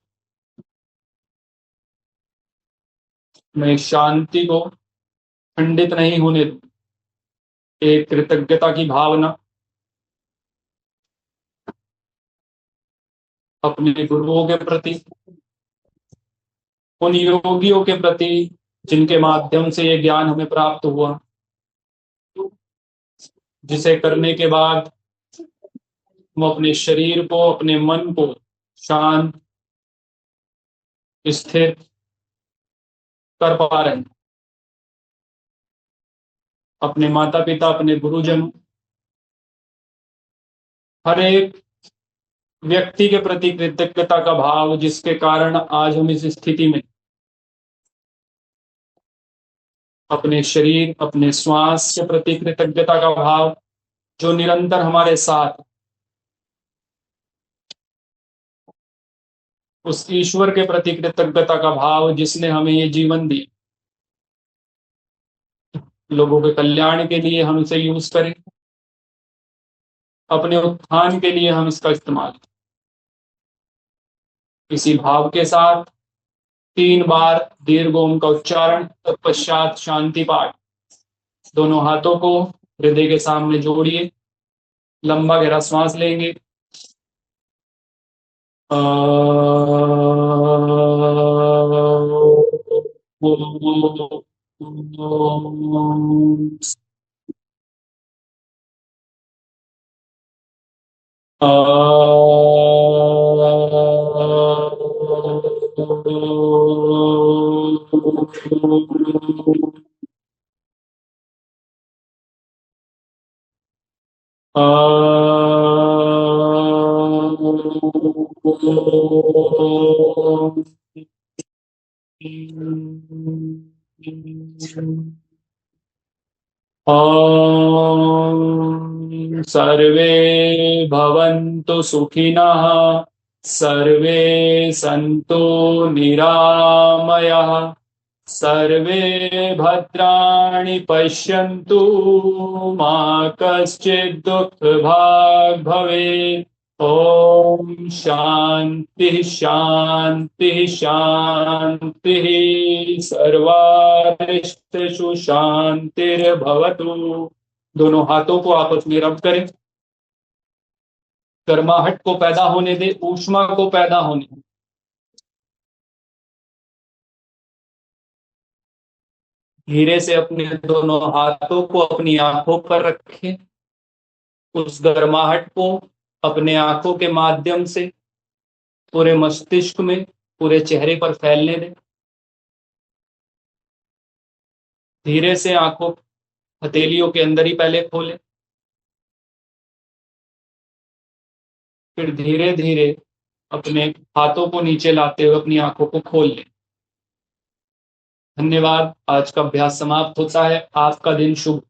मैं इस शांति को खंडित नहीं होने दूं। एक कृतज्ञता की भावना अपने गुरुओं के प्रति, उन योगियों के प्रति जिनके माध्यम से ये ज्ञान हमें प्राप्त हुआ, जिसे करने के बाद हम अपने शरीर को, अपने मन को शांत, स्थिर कर पा रहे हैं। अपने माता पिता, अपने गुरुजन, हर एक व्यक्ति के प्रति कृतज्ञता का भाव, जिसके कारण आज हम इस स्थिति में अपने शरीर, अपने श्वास के प्रति कृतज्ञता का भाव जो निरंतर हमारे साथ, उस ईश्वर के प्रति कृतज्ञता का भाव जिसने हमें ये जीवन दी, लोगों के कल्याण के लिए हम इसे यूज करें, अपने उत्थान के लिए हम इसका इस्तेमाल करें। इसी भाव के साथ 3 बार दीर्घ ओम का उच्चारण, तत्पश्चात शांति पाठ। दोनों हाथों को हृदय के सामने जोड़िए, लंबा गहरा श्वास लेंगे। आ, ॐ सर्वे भवन्तु सुखिनः, सर्वे सन्तु निरामयाः, सर्वे भद्राणि पश्यन्तु, मा कश्चित् दुःखभाग् भवेत्। ॐ शान्तिः शान्तिः शान्तिः, सर्वारिष्टेषु शान्तिर्भवतु। दोनों हाथों को आपस में रब करें, गर्माहट को पैदा होने दे, ऊष्मा को पैदा होने दे। धीरे से अपने दोनों हाथों को अपनी आंखों पर रखें, उस गर्माहट को अपने आंखों के माध्यम से पूरे मस्तिष्क में, पूरे चेहरे पर फैलने दें। धीरे से आंखों हथेलियों के अंदर ही पहले खोलें, फिर धीरे धीरे अपने हाथों को नीचे लाते हुए अपनी आंखों को खोल लें। धन्यवाद। आज का अभ्यास समाप्त होता है। आपका दिन शुभ।